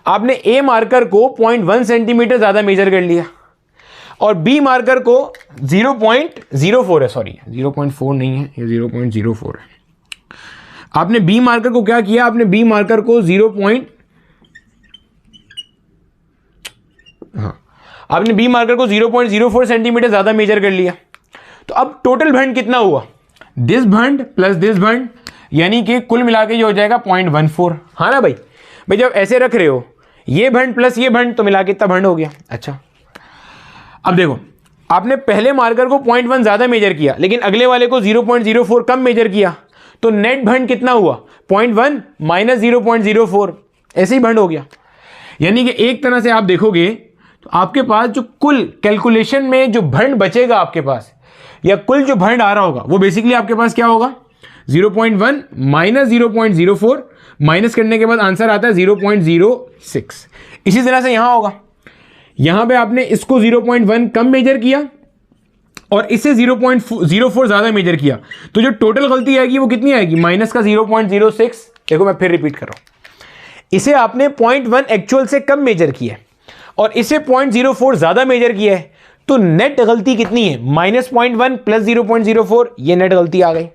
आपने ए मार्कर को 0.1 सेंटीमीटर ज्यादा मेजर कर लिया और बी मार्कर को 0.04 है, सॉरी 0.4 नहीं है, ये 0.04 है। आपने बी मार्कर को क्या किया, आपने बी मार्कर को आपने बी मार्कर को 0.04 सेंटीमीटर ज्यादा मेजर कर लिया। तो अब टोटल भंड कितना हुआ, दिस भंड प्लस दिस भंड, यानी कि कुल मिला के ये हो जाएगा 0.14। हाँ ना भाई, भाई जब ऐसे रख रहे हो ये भंड प्लस ये भंड तो मिला के इतना भंड हो गया। अच्छा, अब देखो, आपने पहले मार्कर को 0.1 ज्यादा मेजर किया लेकिन अगले वाले को 0.04 कम मेजर किया, तो नेट भंड कितना हुआ, 0.1 माइनस 0.04, ऐसे ही भंड हो गया। यानी कि एक तरह से आप देखोगे तो आपके पास जो कुल कैलकुलेशन में जो भंड बचेगा आपके पास, या कुल जो भंड आ रहा होगा, वो बेसिकली आपके पास क्या होगा, 0.1 माइनस 0.04 माइनस करने के बाद आंसर आता है 0.06। इसी तरह से यहां होगा, यहां पे आपने इसको 0.1 कम मेजर किया और इससे 0.04 ज्यादा मेजर किया, तो जो टोटल गलती आएगी वो कितनी आएगी, माइनस का 0.06। देखो मैं फिर रिपीट कर रहा हूं, इसे आपने 0.1 एक्चुअल से कम मेजर किया है और इसे 0.04 ज्यादा मेजर किया है, तो नेट गलती कितनी है, माइनस 0.1 प्लस 0.04, ये नेट गलती आ गई।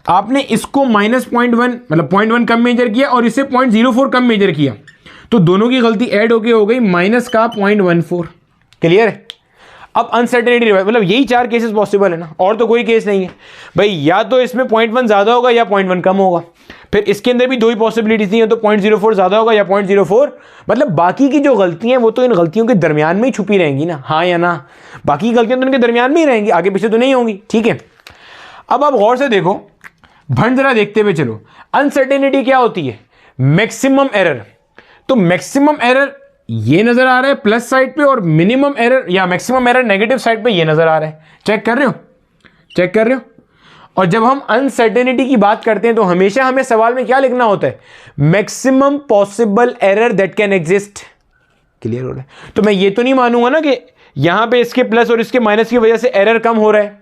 आपने इसको माइनस 0.1 मतलब 0.1 कम मेजर किया और इसे 0.04 कम मेजर किया, तो दोनों की गलती ऐड होके हो गई माइनस का 0.14। क्लियर है? अब अनसर्टेनिटी मतलब यही चार केसेस पॉसिबल है ना, और तो कोई केस नहीं है भाई, या तो इसमें 0.1 ज्यादा होगा या 0.1 कम होगा। फिर इसके अंदर भी दो ही पॉसिबिलिटीज थी, तो 0.04 ज्यादा होगा या 0.04, मतलब बाकी की जो गलतियां हैं वो तो इन गलतियों के दरमियान में ही छुपी रहेंगी ना, हाँ या ना, बाकी गलतियां तो इनके दरमियान में ही रहेंगी, आगे पीछे तो नहीं होंगी। ठीक है, अब आप गौर से देखो, भंड जरा देखते हुए चलो। अनसर्टेनिटी क्या होती है, मैक्सिमम एरर। तो मैक्सिमम एरर ये नजर आ रहा है प्लस साइड पे, और मिनिमम एरर या मैक्सिमम एरर नेगेटिव साइड पे ये नजर आ रहा है। चेक कर रहे हो, चेक कर रहे हो। और जब हम अनसर्टेनिटी की बात करते हैं तो हमेशा हमें सवाल में क्या लिखना होता है, maximum possible error that can exist. Clear हो रहा है? तो मैं ये तो नहीं मानूंगा ना कि यहां पे इसके प्लस और इसके माइनस की वजह से एरर कम हो रहा है,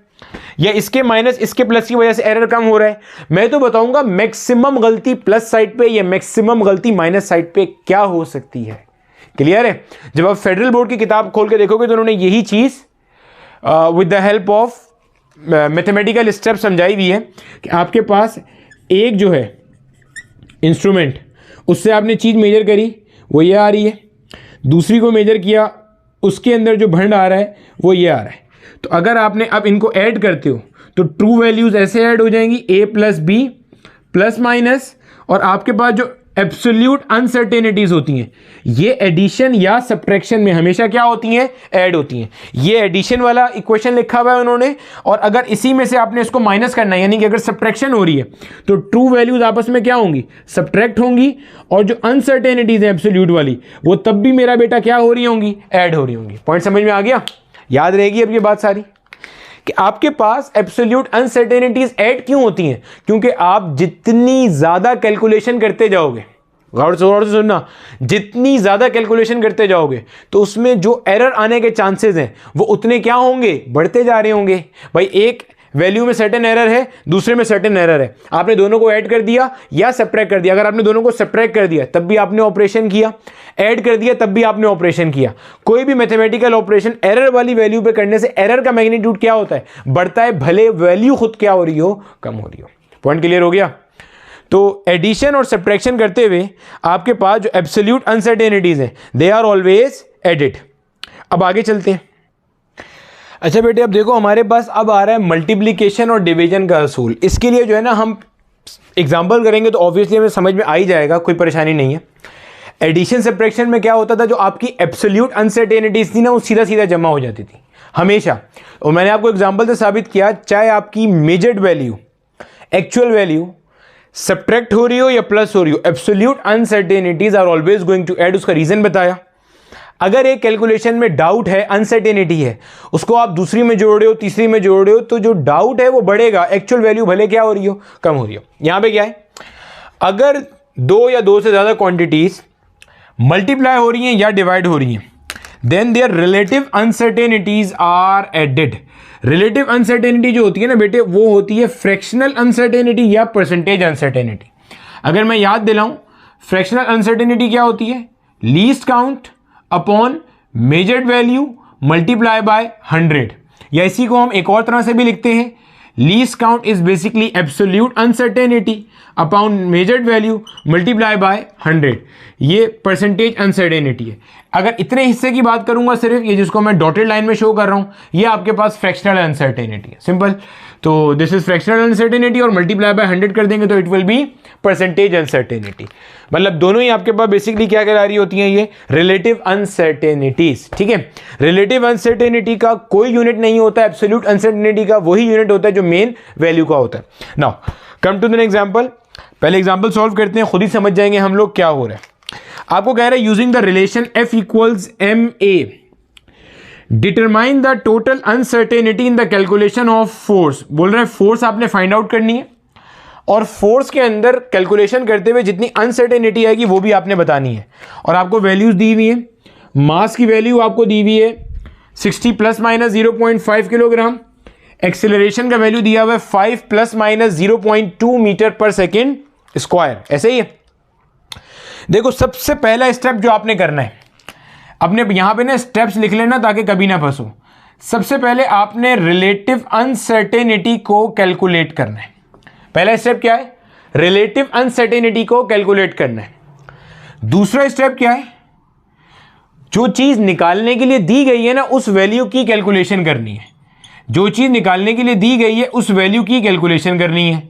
या इसके माइनस इसके प्लस की वजह से एरर कम हो रहा है। मैं तो बताऊंगा मैक्सिमम गलती प्लस साइड पे या मैक्सिमम गलती माइनस साइड पे क्या हो सकती है। क्लियर है? जब आप फेडरल बोर्ड की किताब खोल के देखोगे तो उन्होंने यही चीज with the help of mathematical step समझाई हुई है कि आपके पास एक जो है इंस्ट्रूमेंट, उससे आपने चीज मेजर करी वो ये आ रही है, दूसरी को मेजर किया उसके अंदर जो भंड आ रहा है वो ये आ रहा है। तो अगर आपने अब इनको ऐड करते हो तो ट्रू वैल्यूज ऐसे ऐड हो जाएंगी, a plus B plus minus, और आपके पास जो एब्सोल्यूट अनसर्टेनिटीज होती हैं ये एडिशन या सब्ट्रैक्शन में हमेशा क्या होती हैं, ऐड होती हैं। ये एडिशन वाला इक्वेशन लिखा हुआ है उन्होंने, और अगर इसी में से आपने इसको माइनस करना है, यानी कि अगर सब्ट्रैक्शन हो रही है तो ट्रू वैल्यूज आपस में क्या होंगी, सब्ट्रैक्ट होंगी, और जो अनसर्टेनिटीज है एब्सोल्यूट वाली वो तब भी मेरा बेटा क्या हो रही होंगी, ऐड हो रही होंगी। पॉइंट समझ में आ गया? याद रहेगी अब ये बात सारी कि आपके पास एब्सोल्यूट अनसर्टेनिटीज ऐड क्यों होती हैं, क्योंकि आप जितनी ज्यादा कैलकुलेशन करते जाओगे, गौर से सुनना, जितनी ज्यादा कैलकुलेशन करते जाओगे तो उसमें जो एरर आने के चांसेस हैं वो उतने क्या होंगे, बढ़ते जा रहे होंगे। भाई एक वैल्यू में सर्टेन एरर है, दूसरे में सर्टेन एरर है, आपने दोनों को ऐड कर दिया या सब्ट्रैक्ट कर दिया। अगर आपने दोनों को सब्ट्रैक्ट कर दिया तब भी आपने ऑपरेशन किया, ऐड कर दिया तब भी आपने ऑपरेशन किया। कोई भी मैथमेटिकल ऑपरेशन एरर वाली वैल्यू पे करने से एरर का मैग्नीट्यूड क्या होता है, बढ़ता है, भले वैल्यू खुद क्या हो रही हो, कम हो रही हो। पॉइंट क्लियर हो गया। तो एडिशन और सब्ट्रैक्शन करते हुए आपके पास जो एब्सोल्यूट अनसर्टेनिटीज हैं दे आर ऑलवेज एडिड। अब आगे चलते हैं। अच्छा बेटे, अब देखो हमारे पास अब आ रहा है मल्टीप्लिकेशन और डिवीजन का असूल। इसके लिए जो है ना हम एग्जांपल करेंगे तो ऑब्वियसली हमें समझ में आ ही जाएगा, कोई परेशानी नहीं है। एडिशन सब्ट्रैक्शन में क्या होता था, जो आपकी एब्सोल्यूट अनसर्टेनिटीज थी ना वो सीधा सीधा जमा हो जाती थी हमेशा। और मैंने आपको एग्जांपल से साबित किया, चाहे आपकी measured value, actual value subtract हो रही हो या प्लस हो रही हो, absolute uncertainties are always going to add. उसका रीजन बताया। अगर एक कैलकुलेशन में डाउट है, अनसर्टेनिटी है, उसको आप दूसरी में जोड़ रहे हो, तीसरी में जोड़ रहे हो, तो जो डाउट है वो बढ़ेगा, एक्चुअल वैल्यू भले क्या हो रही हो, कम हो रही हो। यहां पे क्या है, अगर दो या दो से ज्यादा क्वांटिटीज मल्टीप्लाई हो रही हैं या डिवाइड हो रही हैं, then their relative uncertainties are added. Relative uncertainty जो होती है ना बेटे, वो होती है फ्रैक्शनल अनसर्टेनिटी या परसेंटेज अनसर्टेनिटी। अगर मैं याद दिलाऊं, फ्रैक्शनल अनसर्टेनिटी क्या होती है, least count upon measured value multiply by 100, या इसी को हम एक और तरह से भी लिखते हैं, least count is basically absolute uncertainty upon measured value multiply by 100। ये परसेंटेज अनसर्टेनिटी है। अगर इतने हिस्से की बात करूंगा सिर्फ, ये जिसको मैं डॉटेड लाइन में शो कर रहा हूं, ये आपके पास फ्रैक्शनल अनसर्टेनिटी है, सिंपल। तो दिस इज फ्रैक्शनल अनसर्टेनिटी और मल्टीप्लाई बाय 100 कर देंगे तो it will be percentage uncertainty. मतलब दोनों ही आपके पास बेसिकली क्या कहला रही होती हैं, ये रिलेटिव अनसर्टेनिटीज। ठीक है, रिलेटिव अनसर्टेनिटी का कोई यूनिट नहीं होता, एब्सोल्यूट अनसर्टेनिटी का वही यूनिट होता है जो मेन वैल्यू का होता है। Now come to the example. पहले एग्जांपल सॉल्व करते हैं, खुद ही समझ जाएंगे हम लोग क्या हो रहा है। आपको कह रहा है using the relation F equals MA determine the total uncertainty in the calculation of force. बोल रहा है फोर्स आपने फाइंड आउट करनी है और फोर्स के अंदर कैलकुलेशन करते हुए जितनी अनसर्टेनिटी आएगी वो भी आपने बतानी है। और आपको वैल्यूज दी हुई है, मास की वैल्यू आपको दी हुई है 60 प्लस माइनस 0.5 किलोग्राम, एक्सेलरेशन का वैल्यू दिया हुआ है 5 प्लस माइनस 0.2 मीटर पर सेकेंड स्क्वायर। ऐसे ही है। देखो सबसे पहला स्टेप जो आपने करना है, अपने यहां पे ना स्टेप्स लिख लेना ताकि कभी ना फंसो। सबसे पहले आपने रिलेटिव अनसर्टेनिटी को कैलकुलेट करना है। पहला स्टेप क्या है, रिलेटिव अनसर्टेनिटी को कैलकुलेट करना है। दूसरा स्टेप क्या है, जो चीज निकालने के लिए दी गई है ना उस वैल्यू की कैलकुलेशन करनी है। जो चीज निकालने के लिए दी गई है उस वैल्यू की कैलकुलेशन करनी है।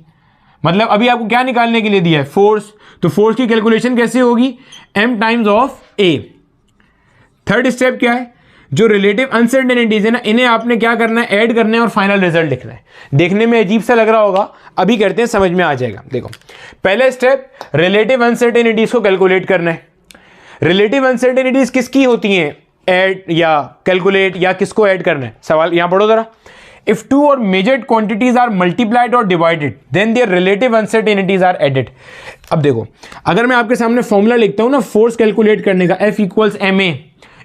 मतलब अभी आपको क्या निकालने के लिए दिया है, फोर्स, तो फोर्स की कैलकुलेशन कैसे होगी, m times of a। Third step क्या है, जो रिलेटिव अनसर्टेनिटीज है ना इन्हें आपने क्या करना है, ऐड करना है और फाइनल रिजल्ट लिखना है। देखने में अजीब सा लग रहा होगा, अभी करते हैं समझ में आ जाएगा। देखो पहला स्टेप रिलेटिव अनसर्टेनिटीज को कैलकुलेट करना है। रिलेटिव अनसर्टेनिटीज किसकी होती हैं, ऐड या कैलकुलेट या किसको ऐड करना है। सवाल यहां पढ़ो जरा। If two or measured quantities are multiplied or divided, then their relative uncertainties are added. अब देखो अगर मैं आपके सामने फॉर्मूला लिखता हूं ना फोर्स कैलकुलेट करने का, F इक्वल्स MA,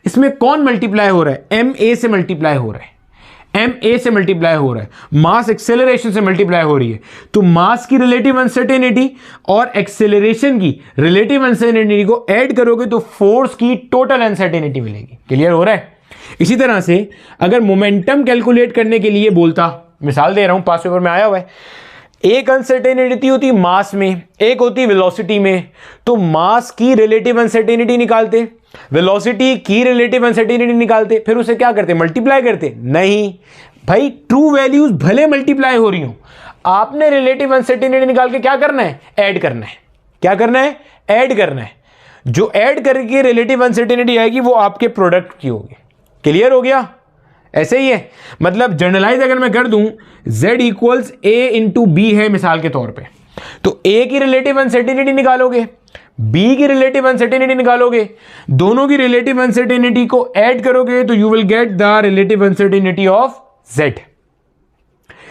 इसमें कौन मल्टीप्लाई हो रहा है, MA से मल्टीप्लाई हो रहा है, MA से मल्टीप्लाई हो रहा है, मास एक्सेलरेशन से मल्टीप्लाई हो रही है। तो मास की रिलेटिव अनसर्टेनिटी और एक्सेलरेशन की रिलेटिव अनसर्टेनिटी को ऐड करोगे तो फोर्स की टोटल अनसर्टेनिटी मिलेगी। क्लियर हो रहा है। इसी तरह से अगर मोमेंटम कैलकुलेट करने के लिए बोलता, मिसाल दे रहा हूं, पास पेपर में आया हुआ है, एक अनसर्टेनिटी होती मास में, एक होती वेलोसिटी में, तो मास की रिलेटिव अनसर्टेनिटी निकालते, वेलोसिटी की रिलेटिव अनसर्टेनिटी निकालते, फिर उसे क्या करते, मल्टीप्लाई करते। नहीं भाई, ट्रू वैल्यूज भले मल्टीप्लाई हो रही हो, आपने रिलेटिव अनसर्टेनिटी निकाल के क्या करना है, ऐड करना है। क्या करना है, ऐड करना है। जो ऐड करके रिलेटिव अनसर्टेनिटी आएगी वो आपके प्रोडक्ट की होगी। क्लियर हो गया। ऐसे ही है, मतलब जनरलाइज अगर मैं कर दूं z equals a into B है मिसाल के तौर पे, तो a की रिलेटिव अनसर्टेनिटी निकालोगे, b की रिलेटिव अनसर्टेनिटी निकालोगे, दोनों की रिलेटिव अनसर्टेनिटी को ऐड करोगे तो you will get the relative uncertainty of z।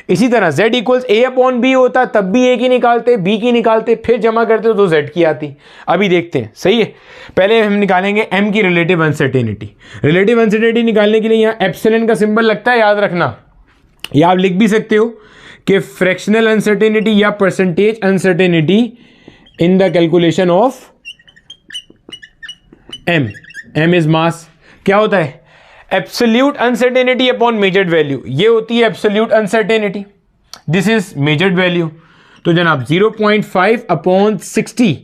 इसी तरह z equals a upon b होता, तब भी a की निकालते, b की निकालते, फिर जमा करते तो z की आती। अभी देखते हैं, सही है। पहले हम निकालेंगे m की रिलेटिव अनसर्टेनिटी। रिलेटिव अनसर्टेनिटी निकालने के लिए यहाँ एप्सिलॉन का सिंबल लगता है, याद रखना। या आप लिख भी सकते हो कि फ्रैक्शनल अनसर्टेनिटी या percentage uncertainty in the calculation of M. M is mass. क्या होता है? Absolute uncertainty upon measured value, ये होती है absolute uncertainty, this is measured value. तो जनाब 0.5 अपॉन 60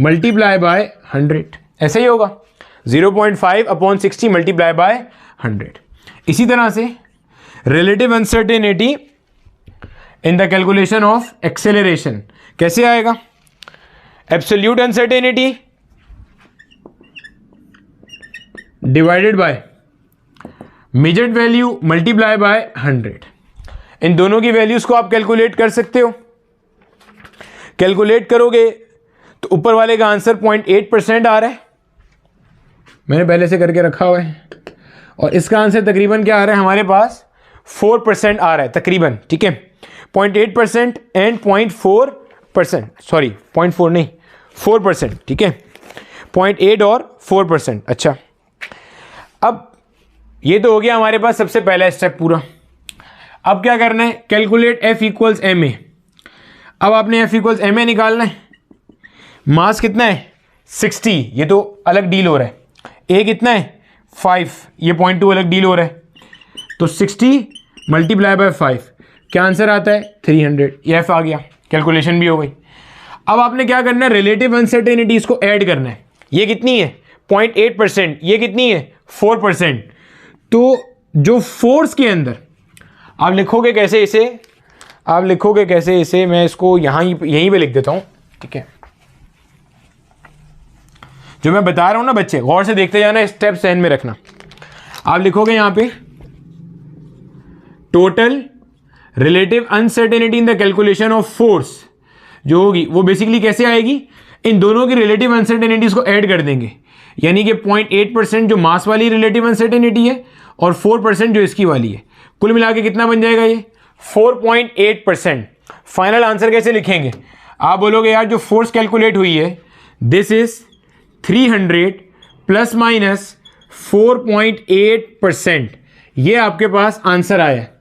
मल्टीप्लाई बाय 100, ऐसे ही होगा 0.5 अपॉन 60 मल्टीप्लाई बाय 100। इसी तरह से relative uncertainty in the calculation of acceleration कैसे आएगा? Absolute uncertainty divided bye measured value multiply by 100। इन दोनों की वैल्यूज को आप कैलकुलेट कर सकते हो। कैलकुलेट करोगे तो ऊपर वाले का आंसर 0.8% आ रहा है, मैंने पहले से करके रखा हुआ है, और इसका आंसर तकरीबन क्या आ रहा है हमारे पास 4% आ रहा है तकरीबन, ठीक है। 0.8% एंड 0.4%, सॉरी 0.4 नहीं 4%, ठीक है, 0.8 और 4%। अच्छा, अब ये तो हो गया हमारे पास सबसे पहला स्टेप पूरा। अब क्या करना है? Calculate F equals M A. अब आपने F इक्वल्स एम ए निकालना है। मास कितना है? 60, ये तो अलग डील हो रहा है। ए कितना है? 5, ये 0.2 अलग डील हो रहा है। तो 60 मल्टीप्लाई बाय 5, क्या आंसर आता है? 300। ये F आ गया, कैलकुलेशन भी हो गई। अब आपने क्या करना है? रिलेटिव अनसर्टेनिटीज को ऐड करना है। ये कितनी है? 0.8%, ये कितनी है? 4%। तो जो फोर्स के अंदर आप लिखोगे कैसे इसे? आप लिखोगे कैसे इसे? मैं इसको यहीं पे लिख देता हूं, ठीक है। जो मैं बता रहा हूं ना बच्चे, गौर से देखते जाना, स्टेप ध्यान में रखना। आप लिखोगे यहां पे total relative uncertainty in the calculation of force, जो होगी वो बेसिकली कैसे आएगी? इन दोनों की रिलेटिव अनसर्टेनिटीज को ऐड कर देंगे, यानी कि 0.8% जो मास वाली रिलेटिव अनसर्टेनिटी है और 4% जो इसकी वाली है, कुल मिला के कितना बन जाएगा? ये 4.8%। फाइनल आंसर कैसे लिखेंगे? आप बोलोगे यार जो फोर्स कैलकुलेट हुई है दिस इज 300 प्लस माइनस 4.8%, ये आपके पास आंसर आया है।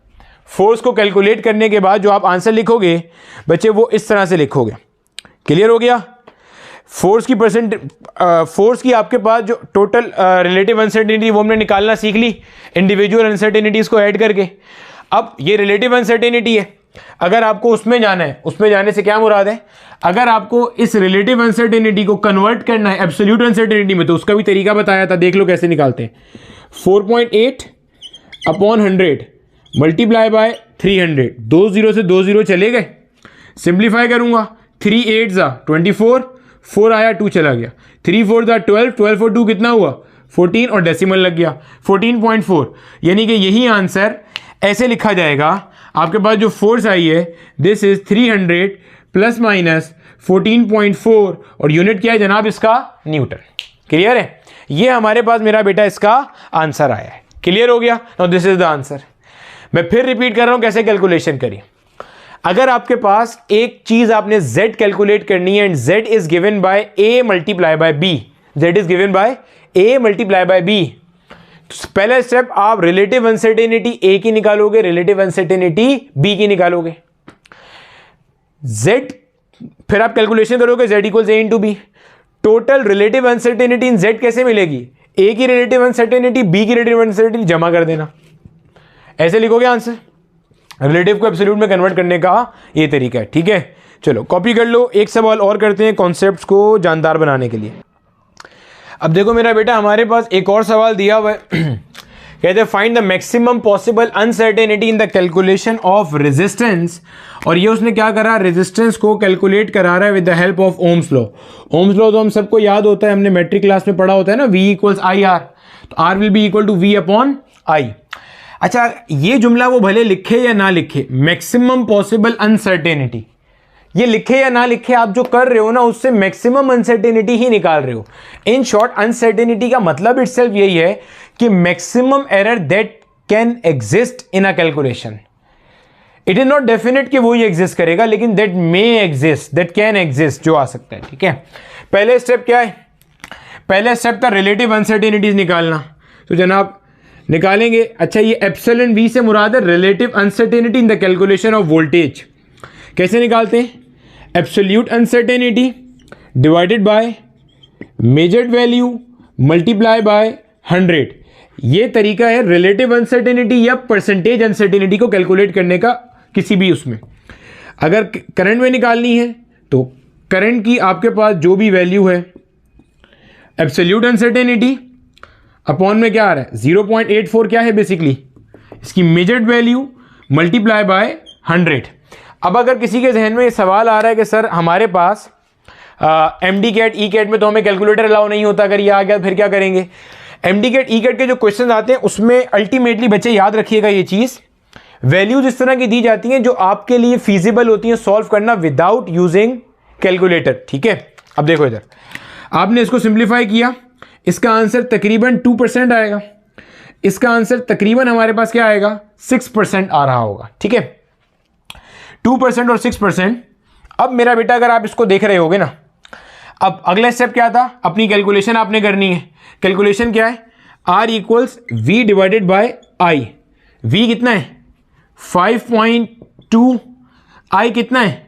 फोर्स को कैलकुलेट करने के बाद जो आप आंसर लिखोगे बच्चे वो इस तरह से लिखोगे। क्लियर हो गया? फोर्स की आपके पास जो टोटल रिलेटिव अनसर्टेनिटी वो हमने निकालना सीख ली इंडिविजुअल अनसर्टेनिटीज को ऐड करके। अब ये रिलेटिव अनसर्टेनिटी है, अगर आपको उसमें जाना है, उसमें जाने से क्या मुराद है? अगर आपको इस रिलेटिव अनसर्टेनिटी को कन्वर्ट करना है एब्सोल्यूट अनसर्टेनिटी में, तो उसका भी तरीका बताया था, देख लो कैसे निकालते हैं। 4.8 अपॉन 100 मल्टीप्लाई बाय 300, 2 0 से 2 0 चले गए, सिंप्लीफाई करूंगा 3 8 जा 24, 4 आया 2 चला गया, 3 4 जा 12, 12 और 2 कितना हुआ? 14 और डेसिमल लग गया 14.4। यानी कि यही आंसर ऐसे लिखा जाएगा। आपके पास जो फोर्स आई है दिस इज 300 प्लस माइनस 14.4 और यूनिट क्या है जनाब इसका? न्यूटन। क्लियर है? ये हमारे पास मेरा बेटा इसका आंसर आया है। क्लियर हो गया? Now this is the answer. मैं फिर रिपीट कर रहा हूं कैसे कैलकुलेशन करिए। अगर आपके पास एक चीज आपने z कैलकुलेट करनी है and z is given by a multiply by b, z is given by a multiply by b, तो पहला स्टेप आप रिलेटिव अनसर्टेनिटी a की निकालोगे, रिलेटिव अनसर्टेनिटी b की निकालोगे, z फिर आप कैलकुलेशन करोगे z equals a into B. Total relative uncertainty in z कैसे मिलेगी? a की रिलेटिव अनसर्टेनिटी b की रिलेटिव अनसर्टेनिटी जमा कर देना, ऐसे लिखोगे आंसर। रिलेटिव को एब्सोल्यूट में कन्वर्ट करने का ये तरीका है। ठीक है, चलो कॉपी कर लो। एक सवाल और करते हैं कॉन्सेप्ट्स को जानदार बनाने के लिए। अब देखो मेरा बेटा, हमारे पास एक और सवाल दिया हुआ है कहते हैं find the maximum possible uncertainty in the calculation of resistance. और ये उसने क्या करा? रेजिस्टेंस को कैलकुलेट करा रहा है with the help of Ohm's law. Ohm's law तो हम सबको याद होता है, हमने मैट्रिक क्लास में पढ़ा होता है ना, V इक्वल्स आई आर, तो R will be equal to V upon I. अच्छा, ये जुमला वो भले लिखे या ना लिखे, मैक्सिमम पॉसिबल अनसर्टेनिटी, ये लिखे या ना लिखे, आप जो कर रहे हो ना उससे मैक्सिमम अनसर्टेनिटी ही निकाल रहे हो। इन शॉर्ट, अनसर्टेनिटी का मतलब इटसेल्फ यही है कि maximum error that can exist in a calculation. It is not definite कि वो ही एग्जिस्ट करेगा, लेकिन that may exist, that can exist, जो आ सकता है। ठीक है, पहले स्टेप क्या है? पहले स्टेप था रिलेटिव अनसर्टेनिटीज निकालना। तो जनाब निकालेंगे। अच्छा, ये एप्सिलॉन वी से मुराद है relative uncertainty in the calculation of voltage. कैसे निकालते हैं? Absolute uncertainty divided bye measured value multiply by 100। ये तरीका है रिलेटिव अनसर्टेनिटी या परसेंटेज अनसर्टेनिटी को कैलकुलेट करने का किसी भी उसमें। अगर करंट में निकालनी है तो करंट की आपके पास जो भी वैल्यू है एब्सोल्यूट अनसर्टेनिटी अपॉन में क्या आ रहा है 0.84 क्या है बेसिकली इसकी मेजर्ड वैल्यू मल्टीप्लाई बाय 100। अब अगर किसी के जहन में ये सवाल आ रहा है कि सर हमारे पास MD कैट ई कैट में तो हमें कैलकुलेटर अलाउ नहीं होता, अगर ये आ गया फिर क्या करेंगे? MD कैट ई कैट के जो क्वेश्चन आते हैं उसमें अल्टीमेटली बच्चे याद रखिएगा ये चीज़, वैल्यूज इस तरह की दी जाती हैं जो आपके लिए फीजिबल होती हैं सॉल्व करना विदाउट यूजिंग कैलकुलेटर। ठीक है, अब देखो इधर आपने इसको सिंप्लीफाई किया, इसका आंसर तकरीबन 2% आएगा, इसका आंसर तकरीबन हमारे पास क्या आएगा 6% आ रहा होगा। ठीक है, 2% और 6%। अब मेरा बेटा अगर आप इसको देख रहे होगे ना, अब अगला स्टेप क्या था? अपनी कैलकुलेशन आपने करनी है। कैलकुलेशन क्या है? R equals V divided by I। V कितना है 5.2, I कितना है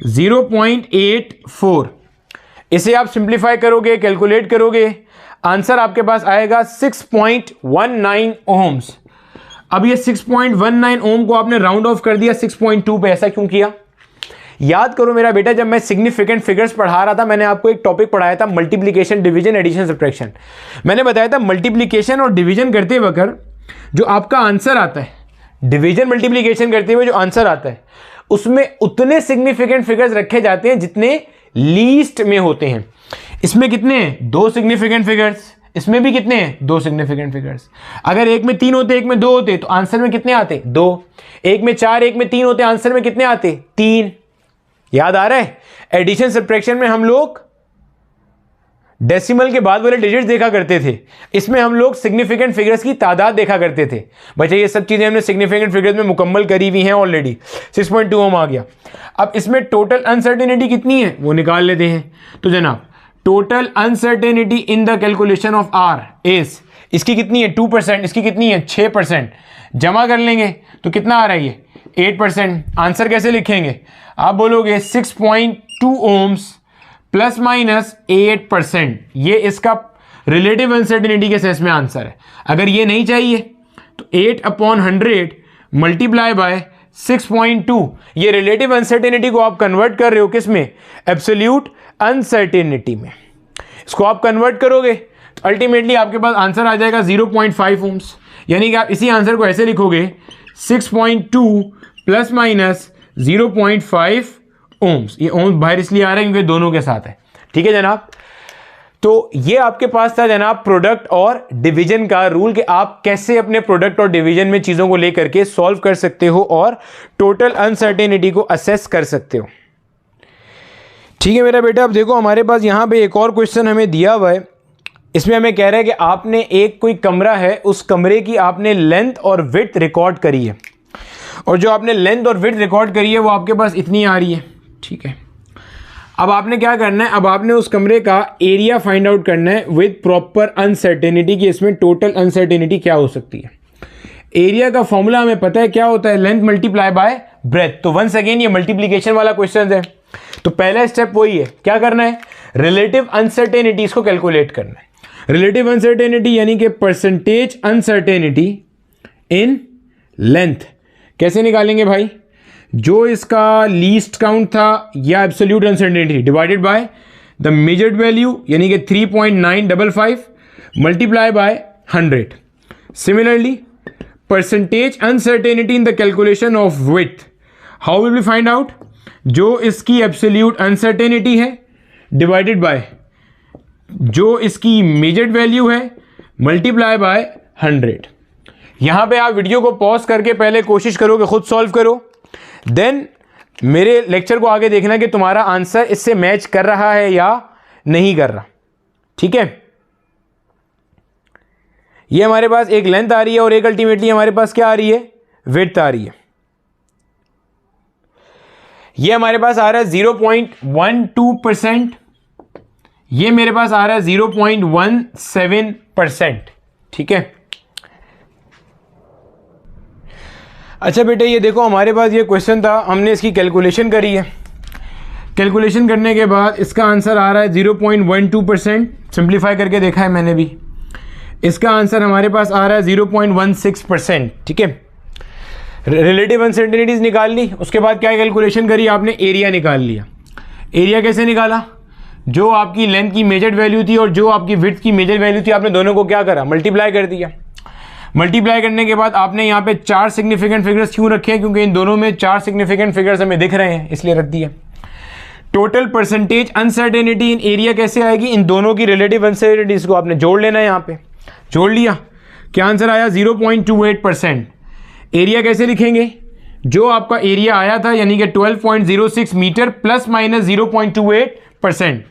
0.84। इसे आप सिंप्लीफाई करोगे, कैलकुलेट करोगे, आंसर आपके पास आएगा 6.19 ओम्स। अब ये 6.19 ओम को आपने राउंड ऑफ कर दिया 6.2 पे, ऐसा क्यों किया? याद करो मेरा बेटा, जब मैं सिग्निफिकेंट फिगर्स पढ़ा रहा था मैंने आपको एक टॉपिक पढ़ाया था मल्टीप्लिकेशन, डिवीजन, एडिशन, सब्ट्रैक्शन। मैंने बताया था मल्टीप्लिकेशन और डिवीजन करते वक्त जो आपका आंसर आता है, डिवीजन मल्टीप्लिकेशन करते हुए जो आंसर आता है उसमें उतने सिग्निफिकेंट फिगर्स रखे जाते हैं जितने लीस्ट में होते हैं। इसमें कितने हैं? 2 सिग्निफिकेंट फिगर्स, इसमें भी कितने हैं? 2 सिग्निफिकेंट फिगर्स। अगर एक में 3 होते, एक में 2 होते तो आंसर में कितने आते? 2। एक में 4, एक में 3 होते, आंसर में कितने आते? 3। याद आ रहा है? एडिशन सब्ट्रैक्शन में हम लोग डेसिमल के बाद वाले डिजिट्स देखा करते थे, इसमें हम लोग सिग्निफिकेंट फिगर्स की तादाद देखा करते थे। बच्चे ये सब चीजें हमने सिग्निफिकेंट फिगर्स में मुकम्मल करी हुई हैं ऑलरेडी। 6.2 ओम आ गया। अब इसमें टोटल अनसर्टेनिटी कितनी है वो निकाल लेते हैं। तो जनाब total uncertainty in the calculation of R is, इसकी कितनी है 2%, इसकी कितनी है 6%। जमा कर लेंगे तो कितना आ रहा है ये 8%। आंसर कैसे लिखेंगे? आप बोलोगे 6.2 ओम्स प्लस माइनस 8%। ये इसका रिलेटिव अनसर्टेनिटी के सेंस में आंसर है। अगर ये नहीं चाहिए तो 8/100 मल्टीप्लाई बाय 6.2, ये रिलेटिव अनसर्टेनिटी को आप कन्वर्ट कर रहे हो किस में? एब्सोल्यूट अनसर्टेनिटी में। इसको आप कन्वर्ट करोगे तो अल्टीमेटली आपके पास आंसर आ जाएगा 0.5 ओम्स। यानी कि आप इसी आंसर को ऐसे लिखोगे 6.2 प्लस माइनस 0.5 ओम्स। ये ओम्स बाहर इसलिए आ रहा है क्योंकि दोनों के साथ है। ठीक है जनाब, तो ये आपके पास था जनाब प्रोडक्ट और डिवीजन का रूल कि आप कैसे अपने प्रोडक्ट और डिवीजन में चीज़ों को लेकर के सॉल्व कर सकते हो और टोटल अनसर्टेनिटी को असेस कर सकते हो। ठीक है मेरा बेटा, अब देखो हमारे पास यहाँ पे एक और क्वेश्चन हमें दिया हुआ है। इसमें हमें कह रहा है कि आपने एक कोई कमरा है, उस कमरे की आपने लेंथ और विड्थ रिकॉर्ड करी है, और जो आपने लेंथ और विड्थ रिकॉर्ड करी है वो आपके पास इतनी आ रही है। ठीक है, अब आपने क्या करना है? अब आपने उस कमरे का एरिया फाइंड आउट करना है विद प्रॉपर अनसर्टेनिटी कि इसमें टोटल अनसर्टेनिटी क्या हो सकती है। एरिया का फॉर्मूला हमें पता है क्या होता है, लेंथ मल्टीप्लाई बाय ब्रेथ। तो वंस अगेन ये मल्टीप्लीकेशन वाला क्वेश्चन है, तो पहला स्टेप वही है, क्या करना है? रिलेटिव अनसर्टेनिटी इसको कैलकुलेट करना है। रिलेटिव अनसर्टेनिटी यानी कि परसेंटेज अनसर्टेनिटी इन लेंथ कैसे निकालेंगे भाई? जो इसका लीस्ट काउंट था या absolute uncertainty divided by the measured value यानी कि 3.955 multiply by 100। Similarly percentage uncertainty in the calculation of width, how will we find out? जो इसकी एब्सोल्यूट अनसर्टेनिटी है डिवाइडेड बाय जो इसकी मेजर्ड वैल्यू है मल्टीप्लाई बाय 100। यहां पे आप वीडियो को पॉज करके पहले कोशिश करो कि खुद सॉल्व करो, देन मेरे लेक्चर को आगे देखना कि तुम्हारा आंसर इससे मैच कर रहा है या नहीं कर रहा। ठीक है, ये हमारे पास एक लेंथ आ रही है और एक अल्टीमेटली हमारे पास क्या आ रही है? विड्थ आ रही है। ये हमारे पास आ रहा है 0.12%, ये मेरे पास आ रहा है 0.17%। ठीक है, अच्छा बेटे ये देखो हमारे पास ये क्वेश्चन था, हमने इसकी कैलकुलेशन करी है। कैलकुलेशन करने के बाद इसका आंसर आ रहा है 0.12%। सिंप्लीफाई करके देखा है मैंने भी। इसका आंसर हमारे पास आ रहा है 0.16%। ठीक है, रिलेटिव अनसर्टेनिटीज निकाल ली। उसके बाद क्या कैलकुलेशन करी आपने, एरिया निकाल लिया। एरिया कैसे निकाला, जो आपकी लेंथ की मेजर्ड वैल्यू थी और जो आपकी विड्थ की मेजर्ड वैल्यू थी, आपने दोनों को क्या करा, मल्टीप्लाई कर दिया। मल्टीप्लाई करने के बाद आपने यहाँ पे 4 सिग्निफिकेंट फिगर्स क्यों रखे हैं, क्योंकि इन दोनों में 4 सिग्निफिकेंट फिगर्स हमें दिख रहे हैं, इसलिए रख दिया। टोटल परसेंटेज अनसर्टेनिटी इन एरिया कैसे आएगी, इन दोनों की रिलेटिव अनसर्टेनिटीज को आपने जोड़ लेना है। यहाँ पे जोड़ लिया, क्या आंसर आया 0.28%। एरिया कैसे लिखेंगे, जो आपका एरिया आया था यानी कि 12.06 मीटर प्लस माइनस 0.28%,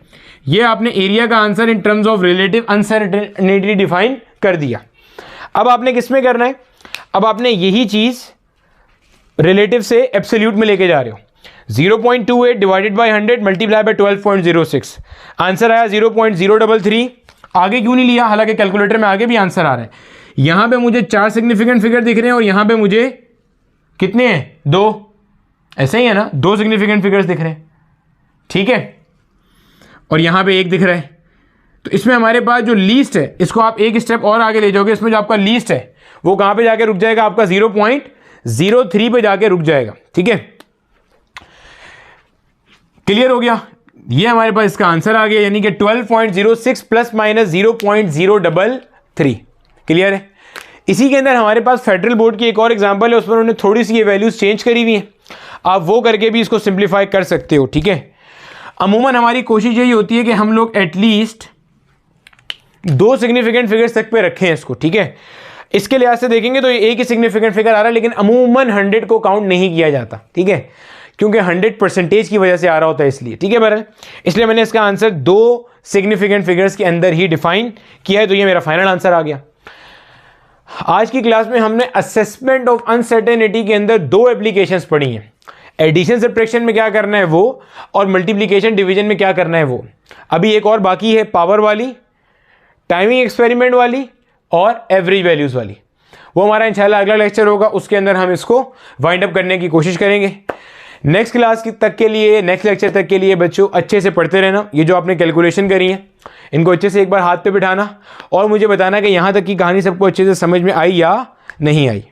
ये आपने एरिया का answer in terms of relative uncertainty define कर दिया। अब आपने किस में करना है, अब आपने यही चीज रिलेटिव से एब्सोल्यूट में लेके जा रहे हो। 0.28 divided by 100 multiply by 12.06, answer आया 0.033। आगे क्यों नहीं लिया, हालांकि कैलकुलेटर में आगे भी आंसर आ रहा है। यहां पे मुझे 4 सिग्निफिकेंट फिगर दिख रहे हैं और यहां पे मुझे कितने हैं, 2, ऐसे ही है ना, 2 सिग्निफिकेंट फिगर्स दिख रहे हैं। ठीक है, और यहां पे 1 दिख रहा है। तो इसमें हमारे पास जो लीस्ट है, इसको आप एक स्टेप और आगे ले जाओगे, इसमें जो आपका लीस्ट है वो कहां पे जाके रुक जाएगा, आपका 0.03 पे जाके रुक जाएगा। ठीक है, क्लियर हो गया। ये हमारे पास इसका आंसर आ गया, यानी कि 12.06 प्लस माइनस 0.033। क्लियर है। इसी के अंदर हमारे पास फेडरल बोर्ड की एक और एग्जांपल है, उसमें उन्होंने थोड़ी सी ये वैल्यूज चेंज करी हुई हैं, आप वो करके भी इसको सिंप्लीफाई कर सकते हो। ठीक है, अमूमन हमारी कोशिश यही होती है कि हम लोग एटलीस्ट 2 सिग्निफिकेंट फिगर्स तक पे रखें इसको। ठीक है, इसके लिहाज से देखेंगे तो ये एक ही सिग्निफिकेंट फिगर आ रहा है, लेकिन अमूमन 100 को काउंट नहीं किया जाता। ठीक है, क्योंकि 100% की वजह से आ रहा होता है, इसलिए। ठीक है बहरहाल, इसलिए मैंने इसका आंसर 2 सिग्निफिकेंट फिगर्स के अंदर ही डिफाइन किया है, तो ये मेरा फाइनल आंसर आ गया। आज की क्लास में हमने असेसमेंट ऑफ अनसर्टेनिटी के अंदर 2 एप्लीकेशंस पढ़ी हैं। एडिशन सब्ट्रैक्शन में क्या करना है वो, और मल्टीप्लिकेशन डिवीजन में क्या करना है वो। अभी एक और बाकी है, पावर वाली, टाइमिंग एक्सपेरिमेंट वाली और एवरेज वैल्यूज वाली। वो हमारा इंशाल्लाह अगला लेक्चर होगा, उसके अंदर हम इसको वाइंड अप करने की कोशिश करेंगे। नेक्स्ट क्लास तक के लिए, नेक्स्ट लेक्चर तक के लिए बच्चों अच्छे से पढ़ते रहना। ये जो आपने कैलकुलेशन करी है इनको अच्छे से एक बार हाथ पे बिठाना और मुझे बताना कि यहाँ तक की कहानी सबको अच्छे से समझ में आई या नहीं आई।